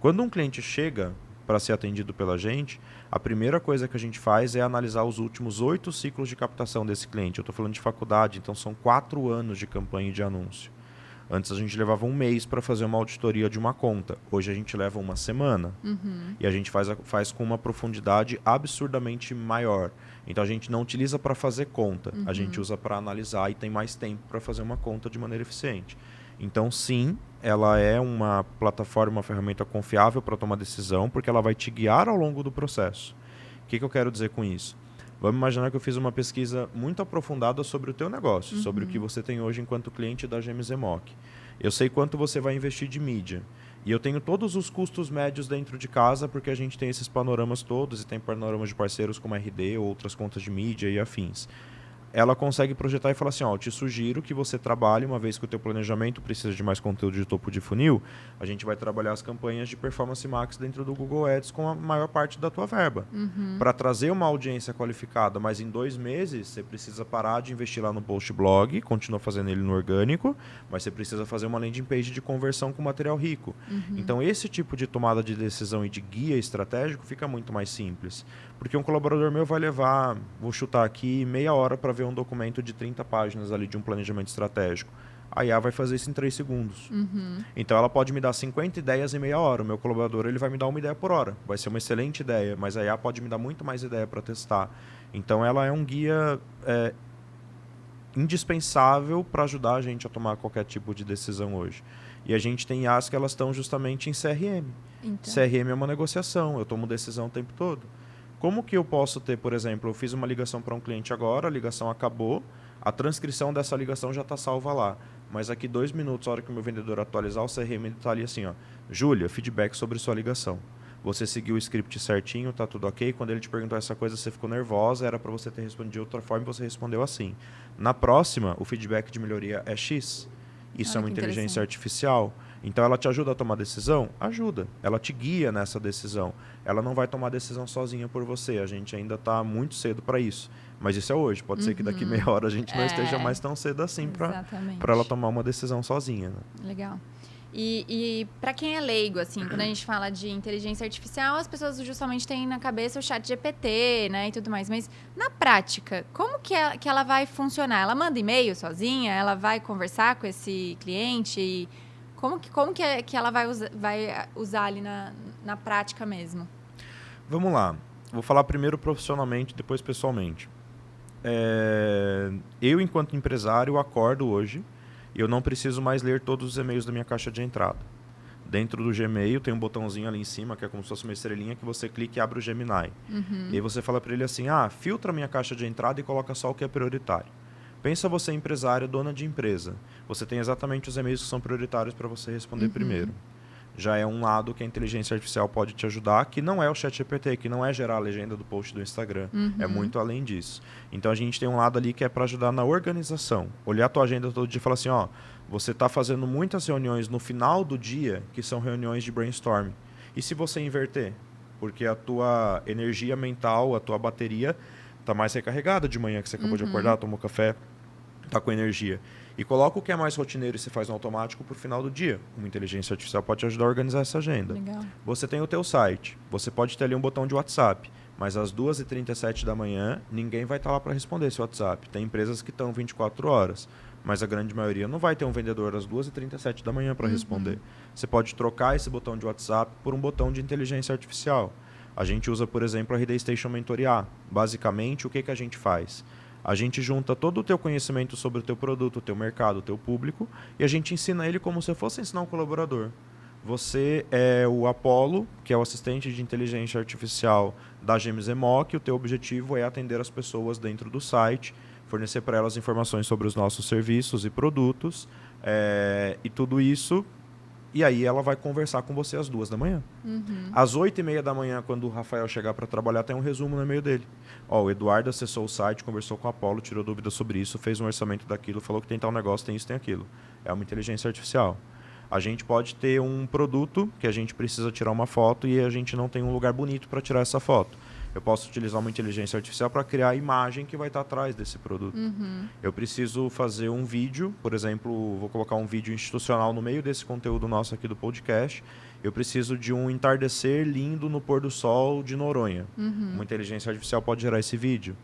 Quando um cliente chega para ser atendido pela gente, a primeira coisa que a gente faz é analisar os últimos 8 ciclos de captação desse cliente. Eu estou falando de faculdade, então são 4 anos de campanha de anúncio. Antes a gente levava um mês para fazer uma auditoria de uma conta. Hoje a gente leva uma semana. E a gente faz com uma profundidade absurdamente maior. Então a gente não utiliza para fazer conta. A gente usa para analisar e tem mais tempo para fazer uma conta de maneira eficiente. Então sim, ela é uma plataforma, uma ferramenta confiável para tomar decisão, porque ela vai te guiar ao longo do processo. O que eu quero dizer com isso? Vamos imaginar que eu fiz uma pesquisa muito aprofundada sobre o teu negócio, sobre o que você tem hoje enquanto cliente da Gêmeos EMOC. Eu sei quanto você vai investir de mídia. E eu tenho todos os custos médios dentro de casa, porque a gente tem esses panoramas todos e tem panoramas de parceiros como RD ou outras contas de mídia e afins. Ela consegue projetar e falar assim, eu te sugiro que você trabalhe, uma vez que o teu planejamento precisa de mais conteúdo de topo de funil, a gente vai trabalhar as campanhas de Performance Max dentro do Google Ads com a maior parte da tua verba. Para trazer uma audiência qualificada, mas em 2 meses você precisa parar de investir lá no post blog, continua fazendo ele no orgânico, mas você precisa fazer uma landing page de conversão com material rico. Então esse tipo de tomada de decisão e de guia estratégico fica muito mais simples. Porque um colaborador meu vai levar, vou chutar aqui, meia hora para ver um documento de 30 páginas ali de um planejamento estratégico. A IA vai fazer isso em 3 segundos. Então ela pode me dar 50 ideias em meia hora. O meu colaborador ele vai me dar 1 ideia por hora. Vai ser uma excelente ideia, mas a IA pode me dar muito mais ideia para testar. Então ela é um guia indispensável para ajudar a gente a tomar qualquer tipo de decisão hoje. E a gente tem IAs que elas estão justamente em CRM. Então. CRM é uma negociação, eu tomo decisão o tempo todo. Como que eu posso ter, por exemplo, eu fiz uma ligação para um cliente agora, a ligação acabou, a transcrição dessa ligação já está salva lá. Mas aqui 2 minutos, a hora que o meu vendedor atualizar o CRM, ele está ali assim, Júlia, feedback sobre sua ligação. Você seguiu o script certinho, está tudo ok. Quando ele te perguntou essa coisa, você ficou nervosa, era para você ter respondido de outra forma e você respondeu assim. Na próxima, o feedback de melhoria é X. Isso é uma inteligência artificial. Então, ela te ajuda a tomar decisão? Ajuda. Ela te guia nessa decisão. Ela não vai tomar decisão sozinha por você. A gente ainda está muito cedo para isso. Mas isso é hoje. Pode ser que daqui meia hora a gente não esteja mais tão cedo assim para ela tomar uma decisão sozinha. Né? Legal. E para quem é leigo, assim, quando a gente fala de inteligência artificial, as pessoas justamente têm na cabeça o ChatGPT, né, e tudo mais. Mas, na prática, como que ela vai funcionar? Ela manda e-mail sozinha? Ela vai conversar com esse cliente? Como que ela vai usar ali na prática mesmo? Vamos lá. Vou falar primeiro profissionalmente, depois pessoalmente. Eu, enquanto empresário, acordo hoje e eu não preciso mais ler todos os e-mails da minha caixa de entrada. Dentro do Gmail tem um botãozinho ali em cima, que é como se fosse uma estrelinha, que você clica e abre o Gemini. E aí você fala para ele assim, filtra minha caixa de entrada e coloca só o que é prioritário. Pensa você empresário, dona de empresa. Você tem exatamente os e-mails que são prioritários para você responder primeiro. Já é um lado que a inteligência artificial pode te ajudar, que não é o ChatGPT, que não é gerar a legenda do post do Instagram. É muito além disso. Então a gente tem um lado ali que é para ajudar na organização. Olhar a tua agenda todo dia e falar assim, você está fazendo muitas reuniões no final do dia, que são reuniões de brainstorming. E se você inverter? Porque a tua energia mental, a tua bateria está mais recarregada de manhã, que você acabou de acordar, tomou café, está com energia. E coloca o que é mais rotineiro e se faz no automático para o final do dia. Uma inteligência artificial pode te ajudar a organizar essa agenda. Legal. Você tem o teu site. Você pode ter ali um botão de WhatsApp. Mas às 2h37 da manhã, ninguém vai estar lá para responder esse WhatsApp. Tem empresas que estão 24 horas. Mas a grande maioria não vai ter um vendedor às 2h37 da manhã para responder. Você pode trocar esse botão de WhatsApp por um botão de inteligência artificial. A gente usa, por exemplo, a RD Station Mentorear. Basicamente, o que a gente faz? A gente junta todo o teu conhecimento sobre o teu produto, o teu mercado, o teu público, e a gente ensina ele como se fosse ensinar um colaborador. Você é o Apollo, que é o assistente de inteligência artificial da Gêmeos EMOC, e o teu objetivo é atender as pessoas dentro do site, fornecer para elas informações sobre os nossos serviços e produtos, e tudo isso. E aí ela vai conversar com você às 2 da manhã. Às 8h30 da manhã, quando o Rafael chegar para trabalhar, tem um resumo no e-mail dele. O Eduardo acessou o site, conversou com o Apollo, tirou dúvidas sobre isso, fez um orçamento daquilo, falou que tem tal negócio, tem isso, tem aquilo. É uma inteligência artificial. A gente pode ter um produto que a gente precisa tirar uma foto e a gente não tem um lugar bonito para tirar essa foto. Eu posso utilizar uma inteligência artificial para criar a imagem que vai estar atrás desse produto. Eu preciso fazer um vídeo, por exemplo, vou colocar um vídeo institucional no meio desse conteúdo nosso aqui do podcast. Eu preciso de um entardecer lindo no pôr do sol de Noronha. Uma inteligência artificial pode gerar esse vídeo.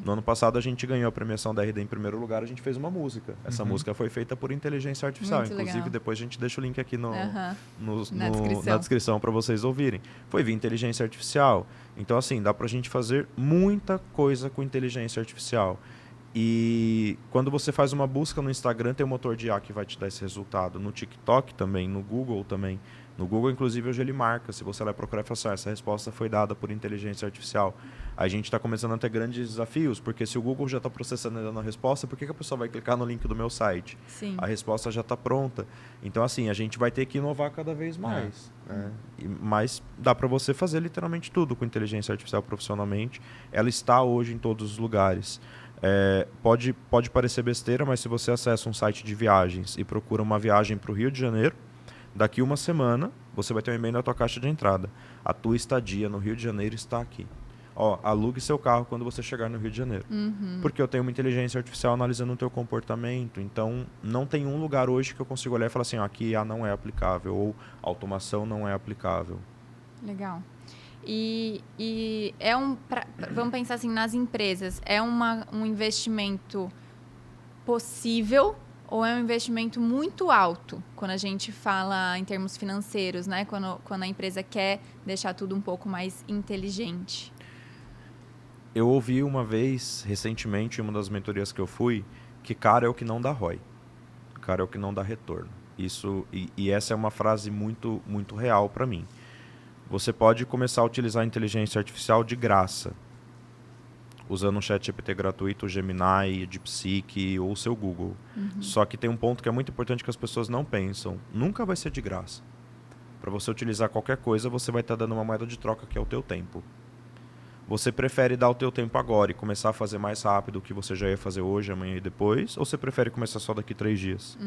No ano passado a gente ganhou a premiação da RD em primeiro lugar, a gente fez uma música. Essa música foi feita por inteligência artificial. Muito Inclusive, legal. depois a gente deixa o link aqui Na na descrição para vocês ouvirem. Foi via inteligência artificial. Então, assim, dá pra gente fazer muita coisa com inteligência artificial. E quando você faz uma busca no Instagram, tem um motor de IA que vai te dar esse resultado. No TikTok também, no Google também. No Google, inclusive, hoje ele marca. Se você lá procurar e falar assim, essa resposta foi dada por inteligência artificial. A gente está começando a ter grandes desafios, porque se o Google já está processando e dando a resposta, por que a pessoa vai clicar no link do meu site? Sim. A resposta já está pronta. Então, assim, a gente vai ter que inovar cada vez mais. Né? Mas dá para você fazer literalmente tudo com inteligência artificial profissionalmente. Ela está hoje em todos os lugares. Pode parecer besteira, mas se você acessa um site de viagens e procura uma viagem para o Rio de Janeiro, daqui uma semana você vai ter um e-mail na tua caixa de entrada. A tua estadia no Rio de Janeiro está aqui. Alugue seu carro quando você chegar no Rio de Janeiro. Porque eu tenho uma inteligência artificial analisando o teu comportamento. Então, não tem um lugar hoje que eu consigo olhar e falar assim, aqui IA não é aplicável, ou automação não é aplicável. Legal. E vamos pensar assim, nas empresas, é um investimento possível ou é um investimento muito alto quando a gente fala em termos financeiros, né? Quando a empresa quer deixar tudo um pouco mais inteligente? Eu ouvi uma vez, recentemente, em uma das mentorias que eu fui, que cara é o que não dá ROI. Cara é o que não dá retorno. E essa é uma frase muito, muito real para mim. Você pode começar a utilizar a inteligência artificial de graça, usando um ChatGPT gratuito, o Gemini, DeepSeek ou o seu Google. Só que tem um ponto que é muito importante que as pessoas não pensam. Nunca vai ser de graça. Para você utilizar qualquer coisa, você vai estar dando uma moeda de troca que é o teu tempo. Você prefere dar o teu tempo agora e começar a fazer mais rápido o que você já ia fazer hoje, amanhã e depois? Ou você prefere começar só daqui 3 dias?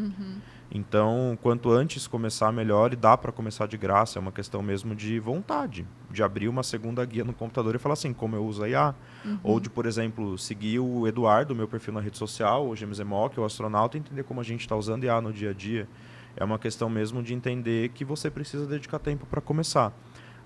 Então, quanto antes começar, melhor. E dá para começar de graça. É uma questão mesmo de vontade. De abrir uma segunda guia no computador e falar assim, como eu uso a IA. Ou de, por exemplo, seguir o Eduardo, meu perfil na rede social, o Gêmeos EMOC, o astronauta, e entender como a gente está usando IA no dia a dia. É uma questão mesmo de entender que você precisa dedicar tempo para começar.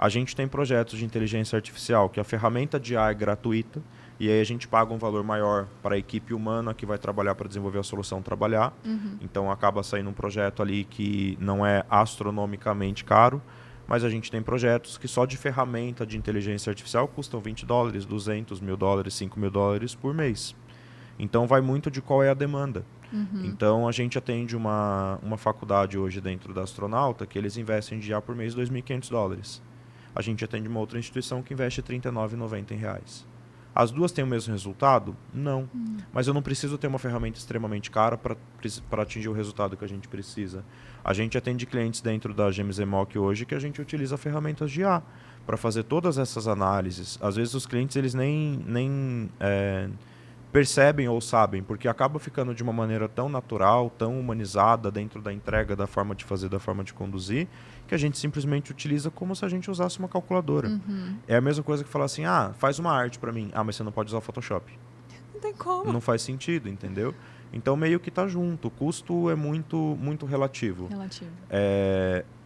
A gente tem projetos de inteligência artificial que a ferramenta de IA é gratuita e aí a gente paga um valor maior para a equipe humana que vai trabalhar para desenvolver a solução trabalhar. Então acaba saindo um projeto ali que não é astronomicamente caro, mas a gente tem projetos que só de ferramenta de inteligência artificial custam $20, $200 mil, $5 mil por mês. Então vai muito de qual é a demanda. Então, a gente atende uma faculdade hoje dentro da Astronauta que eles investem de IA por mês $2.500. A gente atende uma outra instituição que investe R$ 39,90 em reais. As duas têm o mesmo resultado? Não. Mas eu não preciso ter uma ferramenta extremamente cara para atingir o resultado que a gente precisa. A gente atende clientes dentro da Gems EMOC hoje que a gente utiliza ferramentas de IA para fazer todas essas análises. Às vezes os clientes eles nem percebem ou sabem, porque acaba ficando de uma maneira tão natural, tão humanizada dentro da entrega, da forma de fazer, da forma de conduzir, que a gente simplesmente utiliza como se a gente usasse uma calculadora. É a mesma coisa que falar assim, faz uma arte para mim. Mas você não pode usar o Photoshop. Não tem como. Não faz sentido, entendeu? Então, meio que tá junto. O custo é muito, muito relativo.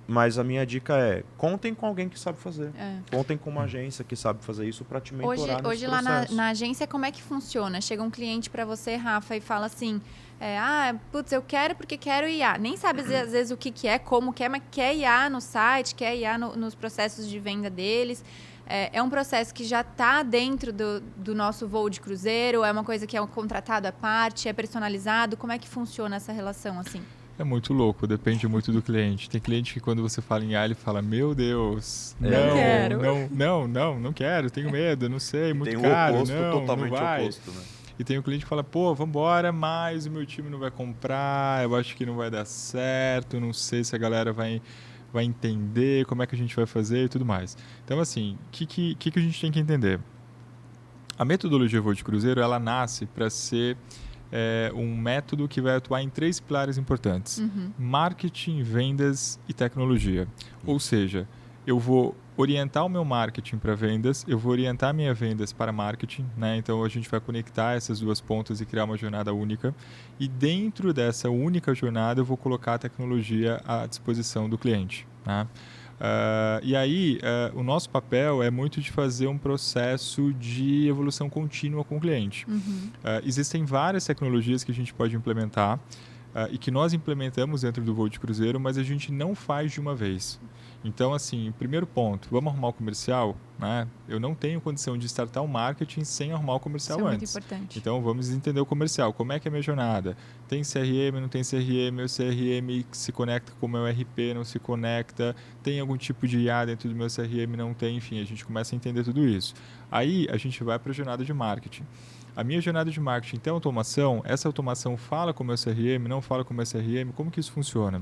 Mas a minha dica é, contem com alguém que sabe fazer. Contem com uma agência que sabe fazer isso para te mentorar nesse Hoje lá na agência, como é que funciona? Chega um cliente para você, Rafa, e fala assim, eu quero porque quero IA. Nem sabe às vezes o que é, como que é, mas quer IA no site, quer IA nos processos de venda deles. É um processo que já está dentro do nosso voo de cruzeiro? É uma coisa que é contratado à parte? É personalizado? Como é que funciona essa relação assim? É muito louco, depende muito do cliente. Tem cliente que quando você fala em IA, ele fala, meu Deus, não quero. Não quero, tenho medo, não sei, muito tem caro, o oposto, totalmente não vai. oposto, né? E tem um cliente que fala, vambora, mas o meu time não vai comprar, eu acho que não vai dar certo, não sei se a galera vai entender como é que a gente vai fazer e tudo mais. Então, assim, o que a gente tem que entender? A metodologia voo de cruzeiro, ela nasce para ser um método que vai atuar em 3 pilares importantes. Marketing, vendas e tecnologia. Ou seja, eu vou orientar o meu marketing para vendas, eu vou orientar minhas vendas para marketing, né? Então a gente vai conectar essas duas pontas e criar uma jornada única. E dentro dessa única jornada eu vou colocar a tecnologia à disposição do cliente, né? E aí, o nosso papel é muito de fazer um processo de evolução contínua com o cliente. Existem várias tecnologias que a gente pode implementar e que nós implementamos dentro do voo de cruzeiro, mas a gente não faz de uma vez. Então, assim, primeiro ponto, vamos arrumar o comercial, né? Eu não tenho condição de startar o marketing sem arrumar o comercial antes. Isso é muito importante. Então, vamos entender o comercial. Como é que é a minha jornada? Tem CRM, não tem CRM? O CRM se conecta com o meu RP, não se conecta? Tem algum tipo de IA dentro do meu CRM? Não tem? Enfim, a gente começa a entender tudo isso. Aí, a gente vai para a jornada de marketing. A minha jornada de marketing tem automação? Essa automação fala com o meu CRM? Não fala com o meu CRM? Como que isso funciona?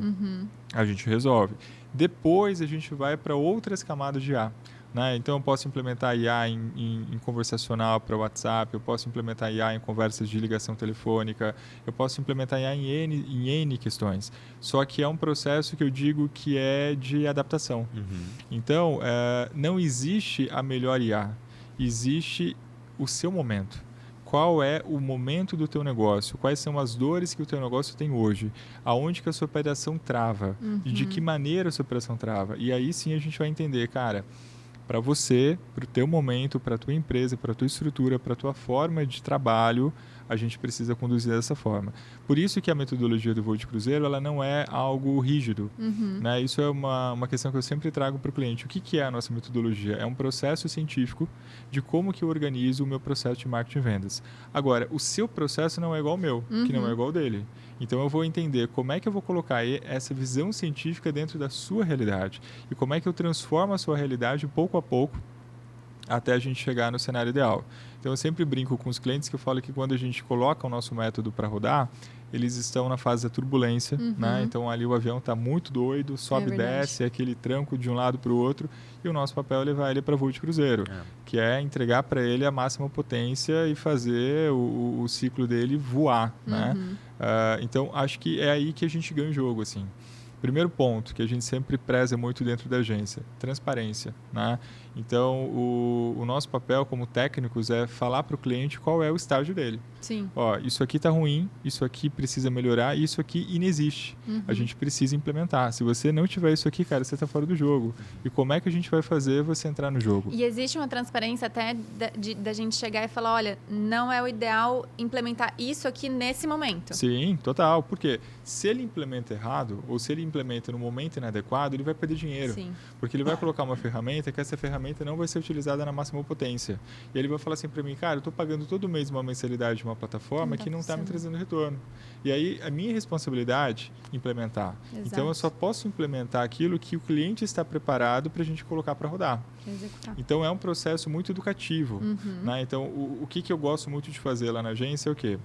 A gente resolve. Depois, a gente vai para outras camadas de IA. Né? Então, eu posso implementar IA em conversacional para WhatsApp, eu posso implementar IA em conversas de ligação telefônica, eu posso implementar IA em N questões. Só que é um processo que eu digo que é de adaptação. Então, não existe a melhor IA, existe o seu momento. Qual é o momento do teu negócio? Quais são as dores que o teu negócio tem hoje? Aonde que a sua operação trava? E de que maneira a sua operação trava? E aí sim a gente vai entender, cara, para você, para o teu momento, para a tua empresa, para a tua estrutura, para a tua forma de trabalho, a gente precisa conduzir dessa forma. Por isso que a metodologia do voo de cruzeiro ela não é algo rígido. Né? Isso é uma questão que eu sempre trago para o cliente. O que é a nossa metodologia? É um processo científico de como que eu organizo o meu processo de marketing e vendas. Agora, o seu processo não é igual ao meu, que não é igual ao dele. Então, eu vou entender como é que eu vou colocar essa visão científica dentro da sua realidade e como é que eu transformo a sua realidade pouco a pouco até a gente chegar no cenário ideal. Então, eu sempre brinco com os clientes que eu falo que quando a gente coloca o nosso método para rodar, eles estão na fase da turbulência, né? Então, ali o avião está muito doido, sobe e desce, é aquele tranco de um lado para o outro, e o nosso papel é levar ele para voo de cruzeiro, que é entregar para ele a máxima potência e fazer o ciclo dele voar, né? Então, acho que é aí que a gente ganha o jogo, assim. Primeiro ponto que a gente sempre preza muito dentro da agência, transparência, né? Então, o nosso papel como técnicos é falar para o cliente qual é o estágio dele. Sim. Ó, isso aqui está ruim, isso aqui precisa melhorar, isso aqui inexiste. A gente precisa implementar. Se você não tiver isso aqui, cara, você está fora do jogo. E como é que a gente vai fazer você entrar no jogo? E existe uma transparência até da gente chegar e falar, olha, não é o ideal implementar isso aqui nesse momento. Sim, total. Porque se ele implementa errado, ou se ele implementa no momento inadequado, ele vai perder dinheiro. Sim. Porque ele vai colocar uma ferramenta que essa ferramenta ferramenta não vai ser utilizada na máxima potência. E ele vai falar assim para mim, cara, eu estou pagando todo mês uma mensalidade de uma plataforma que não está me trazendo retorno. E aí, a minha responsabilidade é implementar. Exato. Então, eu só posso implementar aquilo que o cliente está preparado para a gente colocar para rodar. Executar. Então, é um processo muito educativo. Né? Então, o que eu gosto muito de fazer lá na agência é o quê?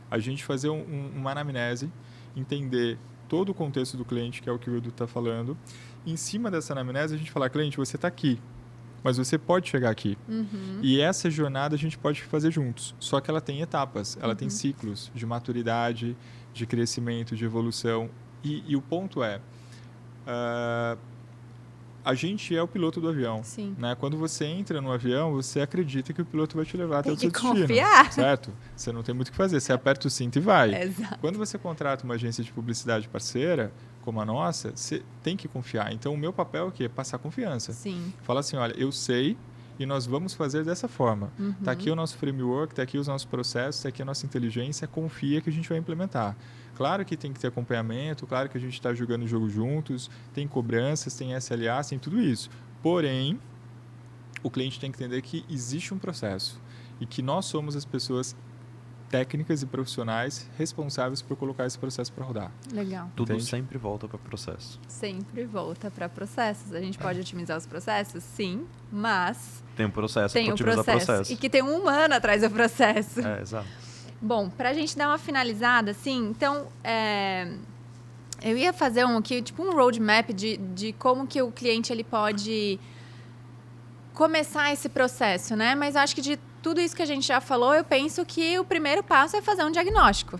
A gente fazer uma anamnese, entender todo o contexto do cliente, que é o que o Edu está falando. Em cima dessa anamnese, a gente fala, cliente, você está aqui, mas você pode chegar aqui. E essa jornada a gente pode fazer juntos. Só que ela tem etapas, ela tem ciclos de maturidade, de crescimento, de evolução. E o ponto é, a gente é o piloto do avião. Sim. Né? Quando você entra no avião, você acredita que o piloto vai te levar até o seu destino. Confiar. Certo? Você não tem muito o que fazer. Você aperta o cinto e vai. Exato. Quando você contrata uma agência de publicidade parceira, como a nossa, você tem que confiar. Então, o meu papel é o quê? Passar confiança. Sim. Falar assim, olha, eu sei e nós vamos fazer dessa forma. Está aqui o nosso framework, está aqui os nossos processos, está aqui a nossa inteligência, confia que a gente vai implementar. Claro que tem que ter acompanhamento, claro que a gente está jogando o jogo juntos, tem cobranças, tem SLA, tem tudo isso. Porém, o cliente tem que entender que existe um processo e que nós somos as pessoas técnicas e profissionais responsáveis por colocar esse processo para rodar. Legal. Tudo Entende? sempre volta para processo. Sempre volta para processos. A gente pode otimizar os processos? Sim, mas Tem um processo tem para um otimizar o processo. E que tem um humano atrás do processo. Exato. Bom, para a gente dar uma finalizada, assim, então, eu ia fazer tipo um roadmap de como que o cliente ele pode começar esse processo, né? Mas acho que de tudo isso que a gente já falou, eu penso que o primeiro passo é fazer um diagnóstico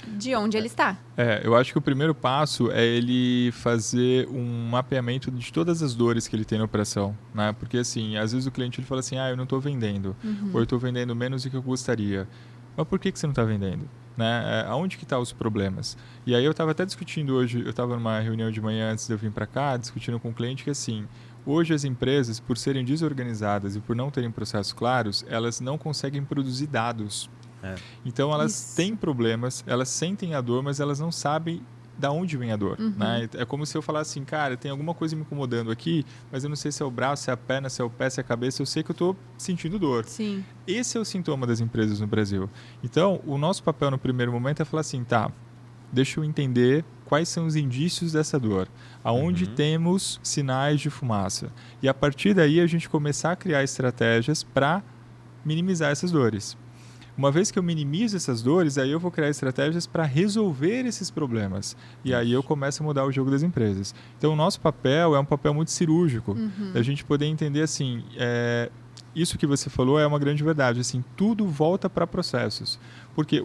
de onde ele está. Eu acho que o primeiro passo é ele fazer um mapeamento de todas as dores que ele tem na operação, né? Porque, assim, às vezes o cliente ele fala assim, eu não estou vendendo, ou eu estou vendendo menos do que eu gostaria. Mas por que você não está vendendo? Né? Aonde que estão os problemas? E aí eu estava até discutindo hoje, eu estava numa reunião de manhã antes de eu vir para cá, discutindo com o cliente que, assim, hoje as empresas, por serem desorganizadas e por não terem processos claros, elas não conseguem produzir dados. Então elas têm problemas, elas sentem a dor, mas elas não sabem da onde vem a dor. Né? É como se eu falasse assim, cara, tem alguma coisa me incomodando aqui, mas eu não sei se é o braço, se é a perna, se é o pé, se é a cabeça, eu sei que eu estou sentindo dor. Sim. Esse é o sintoma das empresas no Brasil. Então, o nosso papel no primeiro momento é falar assim, deixa eu entender quais são os indícios dessa dor, aonde temos sinais de fumaça. E a partir daí a gente começar a criar estratégias para minimizar essas dores. Uma vez que eu minimizo essas dores, aí eu vou criar estratégias para resolver esses problemas. E aí eu começo a mudar o jogo das empresas. Então, o nosso papel é um papel muito cirúrgico, da gente poder entender assim, isso que você falou é uma grande verdade. Assim, tudo volta para processos. Porque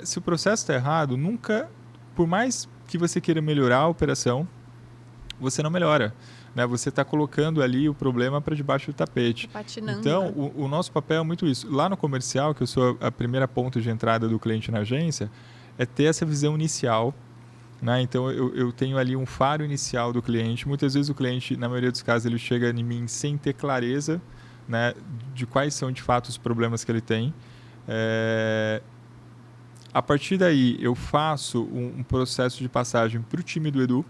se o processo está errado, nunca, por mais que você queira melhorar a operação, você não melhora. Né? Você está colocando ali o problema para debaixo do tapete. Patinando, então, né? o nosso papel é muito isso. Lá no comercial, que eu sou a primeira ponta de entrada do cliente na agência, é ter essa visão inicial. Né? Então, eu tenho ali um faro inicial do cliente. Muitas vezes o cliente, na maioria dos casos, ele chega em mim sem ter clareza, né, de quais são, de fato, os problemas que ele tem. A partir daí, eu faço um processo de passagem para o time do Edu,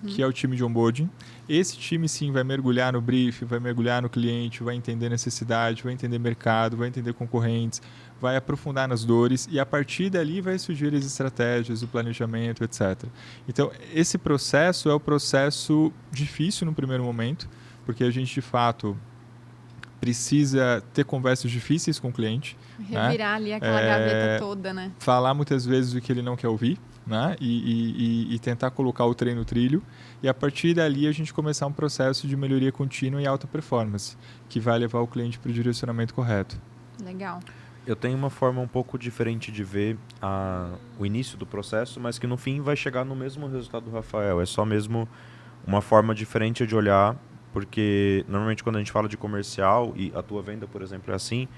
que é o time de onboarding. Esse time, sim, vai mergulhar no brief, vai mergulhar no cliente, vai entender necessidade, vai entender mercado, vai entender concorrentes, vai aprofundar nas dores e, a partir dali, vai surgir as estratégias, o planejamento, etc. Então, esse processo é o processo difícil no primeiro momento, porque a gente, de fato, precisa ter conversas difíceis com o cliente. Revirar, né? Ali aquela gaveta toda, né? Falar muitas vezes o que ele não quer ouvir. Né? E tentar colocar o trem no trilho e a partir dali a gente começar um processo de melhoria contínua e alta performance que vai levar o cliente para o direcionamento correto. Legal. Eu tenho uma forma um pouco diferente de ver o início do processo, mas que no fim vai chegar no mesmo resultado do Rafael. É só mesmo uma forma diferente de olhar, porque normalmente quando a gente fala de comercial e a tua venda, por exemplo, é assim,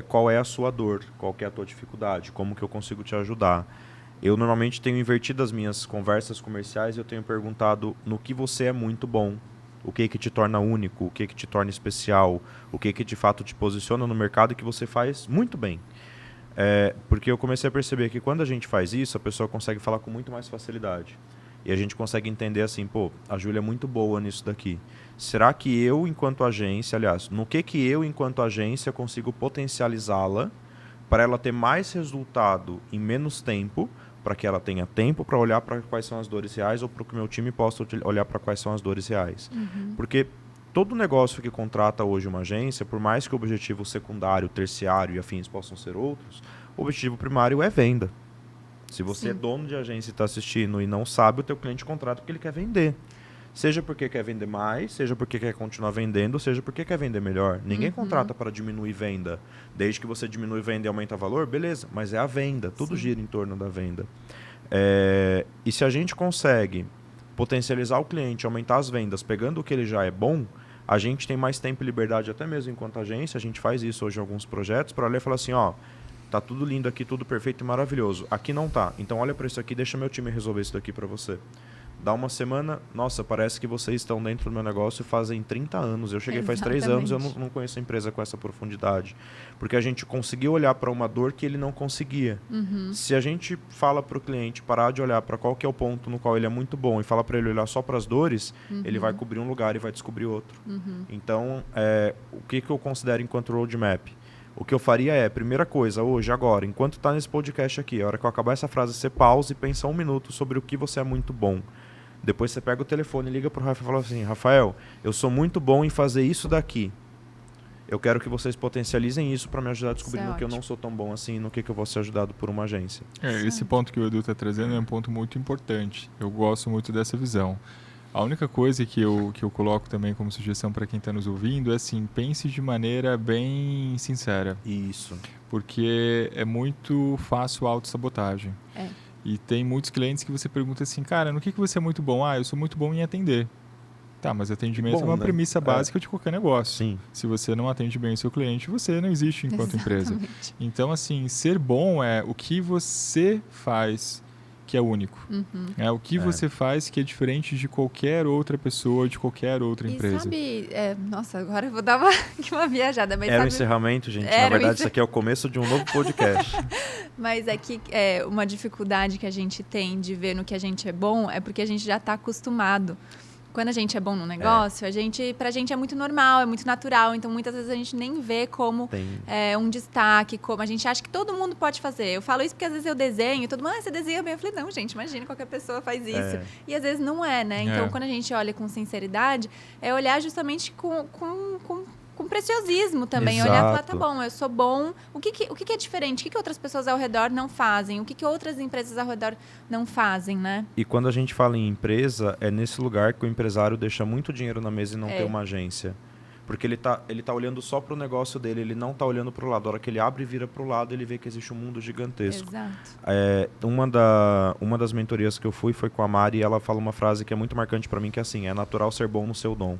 qual é a sua dor, qual que é a tua dificuldade, como que eu consigo te ajudar. Eu normalmente tenho invertido as minhas conversas comerciais e eu tenho perguntado no que você é muito bom, o que te torna único, o que te torna especial, o que de fato te posiciona no mercado e que você faz muito bem. Porque eu comecei a perceber que quando a gente faz isso, a pessoa consegue falar com muito mais facilidade. E a gente consegue entender assim, pô, a Júlia é muito boa nisso daqui. Será que eu, enquanto agência, aliás, no que eu, enquanto agência, consigo potencializá-la para ela ter mais resultado em menos tempo, para que ela tenha tempo para olhar para quais são as dores reais ou para que o meu time possa olhar para quais são as dores reais. Porque todo negócio que contrata hoje uma agência, por mais que o objetivo secundário, terciário e afins possam ser outros, o objetivo primário é venda. Se você é dono de agência e está assistindo e não sabe, o teu cliente contrata porque ele quer vender. Seja porque quer vender mais, seja porque quer continuar vendendo, seja porque quer vender melhor. Ninguém contrata para diminuir venda. Desde que você diminui venda e aumenta valor, beleza, mas é a venda. Tudo gira em torno da venda. E se a gente consegue potencializar o cliente, aumentar as vendas, pegando o que ele já é bom, a gente tem mais tempo e liberdade, até mesmo enquanto agência. A gente faz isso hoje em alguns projetos, para olhar e falar assim, ó, tá tudo lindo aqui, tudo perfeito e maravilhoso. Aqui não tá. Então olha para isso aqui, deixa meu time resolver isso daqui para você. Dá uma semana, nossa, parece que vocês estão dentro do meu negócio fazem 30 anos. Eu cheguei faz 3 anos e eu não conheço a empresa com essa profundidade. Porque a gente conseguiu olhar para uma dor que ele não conseguia. Se a gente fala para o cliente parar de olhar para qual que é o ponto no qual ele é muito bom e fala para ele olhar só para as dores, ele vai cobrir um lugar e vai descobrir outro. Então, o que eu considero enquanto roadmap? O que eu faria é, primeira coisa, hoje, agora, enquanto está nesse podcast aqui, a hora que eu acabar essa frase, você pausa e pensa 1 minuto sobre o que você é muito bom. Depois você pega o telefone, liga para o Rafael e fala assim, Rafael, eu sou muito bom em fazer isso daqui. Eu quero que vocês potencializem isso para me ajudar a descobrir no que eu não sou tão bom assim e no que eu vou ser ajudado por uma agência. Esse ponto que o Edu está trazendo é um ponto muito importante. Eu gosto muito dessa visão. A única coisa que eu coloco também como sugestão para quem está nos ouvindo é assim, pense de maneira bem sincera. Isso. Porque é muito fácil a autossabotagem. E tem muitos clientes que você pergunta assim, cara, no que você é muito bom? Eu sou muito bom em atender. Tá, mas atendimento é uma premissa básica de qualquer negócio. Sim. Se você não atende bem o seu cliente, você não existe enquanto empresa. Então, assim, ser bom é o que você faz que é único. É o que você faz que é diferente de qualquer outra pessoa, de qualquer outra empresa. Sabe, nossa, agora eu vou dar uma viajada. Mas Era o encerramento, gente. Na verdade, isso aqui é o começo de um novo podcast. Mas é que uma dificuldade que a gente tem de ver no que a gente é bom é porque a gente já está acostumado. Quando a gente é bom no negócio, pra gente é muito normal, é muito natural. Então, muitas vezes a gente nem vê como um destaque, como a gente acha que todo mundo pode fazer. Eu falo isso porque às vezes eu desenho, todo mundo, você desenha bem. Eu falei, não, gente, imagina, qualquer pessoa faz isso. E às vezes não é, né? Então, quando a gente olha com sinceridade, é olhar justamente com preciosismo também. Exato. Olhar e falar, tá bom, eu sou bom. O que é diferente? O que outras pessoas ao redor não fazem? O que outras empresas ao redor não fazem, né? E quando a gente fala em empresa, é nesse lugar que o empresário deixa muito dinheiro na mesa e não ter uma agência. Porque ele tá olhando só para o negócio dele, ele não tá olhando para o lado. A hora que ele abre e vira para o lado, ele vê que existe um mundo gigantesco. Exato. Uma das mentorias que eu fui foi com a Mari, e ela fala uma frase que é muito marcante para mim, que é assim, é natural ser bom no seu dom.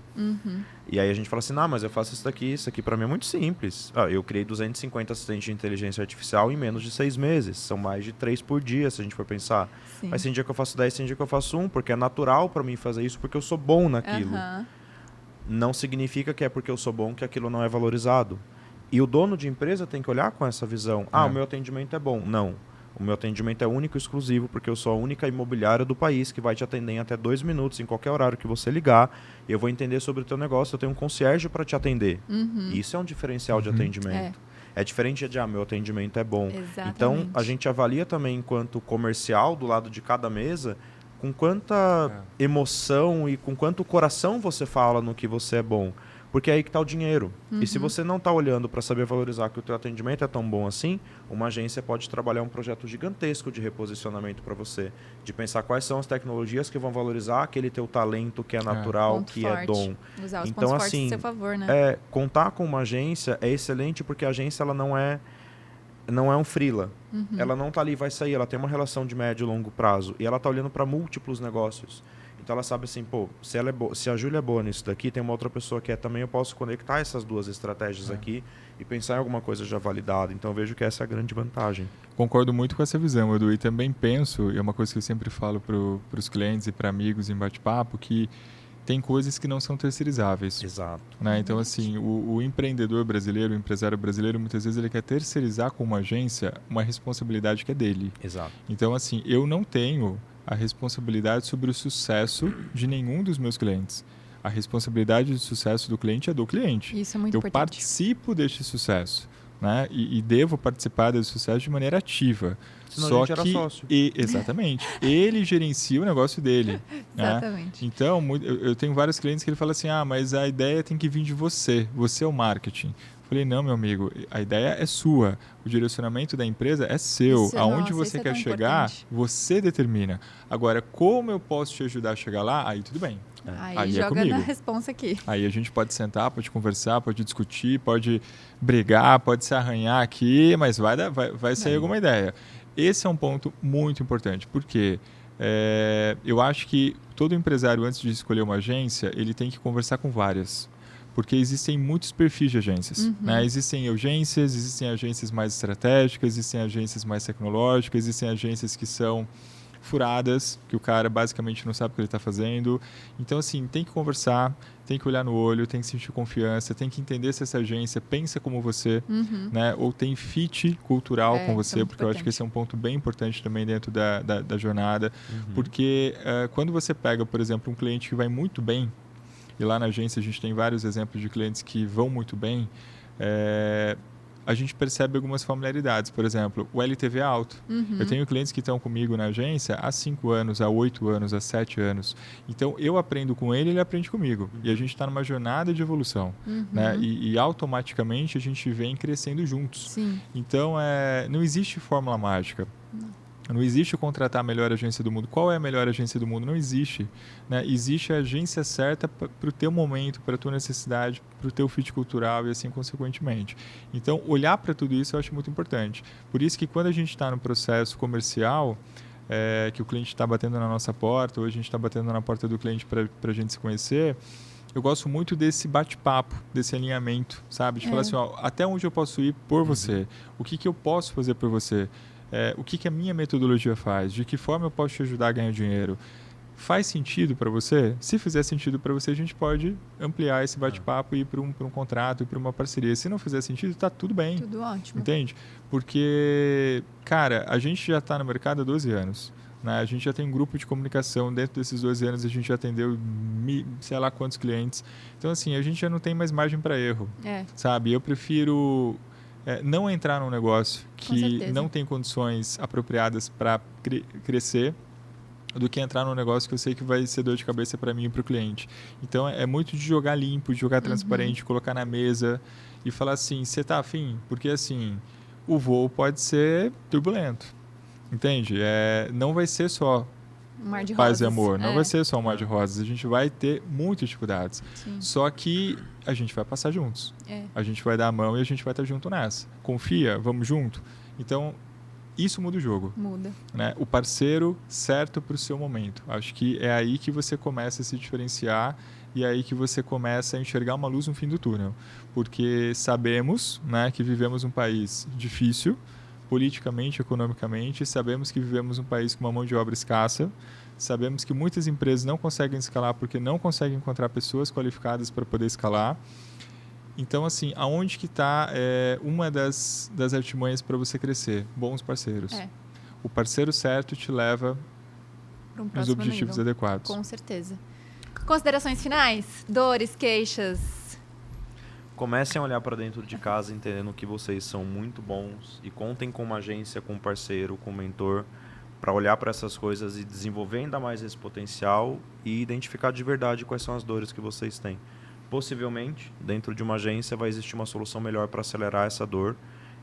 E aí a gente fala assim, mas eu faço isso aqui para mim é muito simples. Eu criei 250 assistentes de inteligência artificial em menos de 6 meses. São mais de 3 por dia, se a gente for pensar. Sim. Mas tem dia que eu faço 10, tem dia que eu faço 1, porque é natural para mim fazer isso, porque eu sou bom naquilo. Não significa que é porque eu sou bom que aquilo não é valorizado. E o dono de empresa tem que olhar com essa visão. O meu atendimento é bom. Não. O meu atendimento é único e exclusivo, porque eu sou a única imobiliária do país que vai te atender em até 2 minutos, em qualquer horário que você ligar. Eu vou entender sobre o teu negócio, eu tenho um concierge para te atender. Isso é um diferencial de atendimento. É diferente de, meu atendimento é bom. Exatamente. Então, a gente avalia também, enquanto comercial, do lado de cada mesa, com quanta emoção e com quanto coração você fala no que você é bom. Porque é aí que está o dinheiro. E se você não está olhando para saber valorizar que o teu atendimento é tão bom assim, uma agência pode trabalhar um projeto gigantesco de reposicionamento para você. De pensar quais são as tecnologias que vão valorizar aquele teu talento que é natural, que é dom. Usar os então, pontos assim, fortes a seu favor, né? Contar com uma agência é excelente, porque a agência ela não é um freela. Ela não está ali e vai sair. Ela tem uma relação de médio e longo prazo. E ela está olhando para múltiplos negócios. Então ela sabe assim, se a Júlia é boa nisso daqui, tem uma outra pessoa que também, eu posso conectar essas duas estratégias aqui e pensar em alguma coisa já validada. Então eu vejo que essa é a grande vantagem. Concordo muito com essa visão, Edu. E também penso, e é uma coisa que eu sempre falo para os clientes e para amigos em bate-papo, que tem coisas que não são terceirizáveis. Exato. Né? Então, assim, o empreendedor brasileiro, o empresário brasileiro, muitas vezes ele quer terceirizar com uma agência uma responsabilidade que é dele. Exato. Então, assim, eu não tenho a responsabilidade sobre o sucesso de nenhum dos meus clientes. A responsabilidade do sucesso do cliente é do cliente. Isso é muito Eu importante. participo deste sucesso, né? E devo participar desse sucesso de maneira ativa. Senão Só a gente era que sócio. exatamente, ele gerencia o negócio dele. Né? Exatamente. Então, eu tenho vários clientes que ele fala assim, mas a ideia tem que vir de você é o marketing. Eu falei, não, meu amigo, a ideia é sua, o direcionamento da empresa é seu. Aonde você quer chegar, você determina. Agora, como eu posso te ajudar a chegar lá, aí tudo bem. Aí joga na responsa aqui. Aí a gente pode sentar, pode conversar, pode discutir, pode brigar, pode se arranhar aqui, mas vai sair alguma ideia. Esse é um ponto muito importante, porque eu acho que todo empresário, antes de escolher uma agência, ele tem que conversar com várias. Porque existem muitos perfis de agências. Né? Existem agências mais estratégicas, existem agências mais tecnológicas, existem agências que são furadas, que o cara basicamente não sabe o que ele está fazendo. Então, assim, tem que conversar, tem que olhar no olho, tem que sentir confiança, tem que entender se essa agência pensa como você, né? Ou tem fit cultural com você, porque eu acho que esse é um ponto bem importante também dentro da jornada. Porque quando você pega, por exemplo, um cliente que vai muito bem, e lá na agência a gente tem vários exemplos de clientes que vão muito bem, a gente percebe algumas familiaridades. Por exemplo, o LTV é alto. Eu tenho clientes que estão comigo na agência há 5 anos, há 8 anos, há 7 anos. Então, eu aprendo com ele, ele aprende comigo. E a gente está numa jornada de evolução. Né? E automaticamente a gente vem crescendo juntos. Sim. Então, não existe fórmula mágica. Não existe contratar a melhor agência do mundo. Qual é a melhor agência do mundo? Não existe. Né? Existe a agência certa para o teu momento, para a tua necessidade, para o teu fit cultural e assim consequentemente. Então, olhar para tudo isso eu acho muito importante. Por isso que quando a gente está no processo comercial, que o cliente está batendo na nossa porta, ou a gente está batendo na porta do cliente para a gente se conhecer, eu gosto muito desse bate-papo, desse alinhamento, sabe? De falar assim, até onde eu posso ir por você? O que eu posso fazer por você? O que a minha metodologia faz? De que forma eu posso te ajudar a ganhar dinheiro? Faz sentido para você? Se fizer sentido para você, a gente pode ampliar esse bate-papo e ir para um contrato, ir para uma parceria. Se não fizer sentido, está tudo bem. Tudo ótimo. Entende? Porque, cara, a gente já está no mercado há 12 anos. Né? A gente já tem um grupo de comunicação. Dentro desses 12 anos, a gente já atendeu sei lá quantos clientes. Então, assim, a gente já não tem mais margem para erro. Sabe? Eu prefiro não entrar num negócio que não tem condições apropriadas para crescer do que entrar num negócio que eu sei que vai ser dor de cabeça para mim e para o cliente. Então, é muito de jogar limpo, de jogar transparente, colocar na mesa e falar assim, você tá afim? Porque, assim, o voo pode ser turbulento, entende? Não vai ser só um mar de paz rosas. E amor, não vai ser só um mar de rosas. A gente vai ter muitas dificuldades. Sim. Só que a gente vai passar juntos. A gente vai dar a mão e a gente vai estar junto nessa. Confia, vamos junto. Então, isso muda o jogo. Muda. Né? O parceiro certo para o seu momento. Acho que é aí que você começa a se diferenciar e é aí que você começa a enxergar uma luz no fim do túnel. Porque sabemos, né, que vivemos um país difícil, politicamente, economicamente, sabemos que vivemos um país com uma mão de obra escassa, sabemos que muitas empresas não conseguem escalar porque não conseguem encontrar pessoas qualificadas para poder escalar. Então, assim, aonde que está uma das artimanhas para você crescer? Bons parceiros. O parceiro certo te leva nos objetivos adequados. Com certeza. Considerações finais? Dores, queixas? Comecem a olhar para dentro de casa entendendo que vocês são muito bons e contem com uma agência, com um parceiro, com um mentor para olhar para essas coisas e desenvolver ainda mais esse potencial e identificar de verdade quais são as dores que vocês têm. Possivelmente, dentro de uma agência vai existir uma solução melhor para acelerar essa dor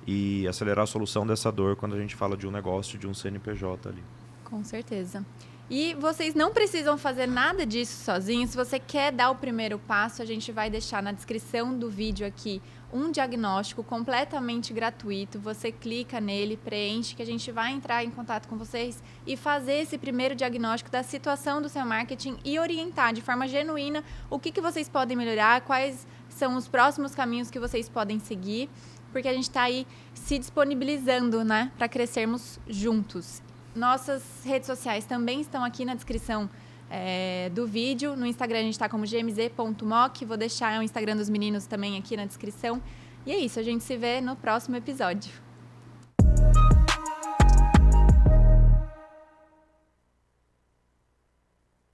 e acelerar a solução dessa dor quando a gente fala de um negócio, de um CNPJ ali. Com certeza. E vocês não precisam fazer nada disso sozinhos. Se você quer dar o primeiro passo, a gente vai deixar na descrição do vídeo aqui um diagnóstico completamente gratuito. Você clica nele, preenche, que a gente vai entrar em contato com vocês e fazer esse primeiro diagnóstico da situação do seu marketing e orientar de forma genuína o que vocês podem melhorar, quais são os próximos caminhos que vocês podem seguir, porque a gente está aí se disponibilizando, né, para crescermos juntos. Nossas redes sociais também estão aqui na descrição do vídeo. No Instagram a gente está como gmz.moc. Vou deixar o Instagram dos meninos também aqui na descrição. E é isso, a gente se vê no próximo episódio.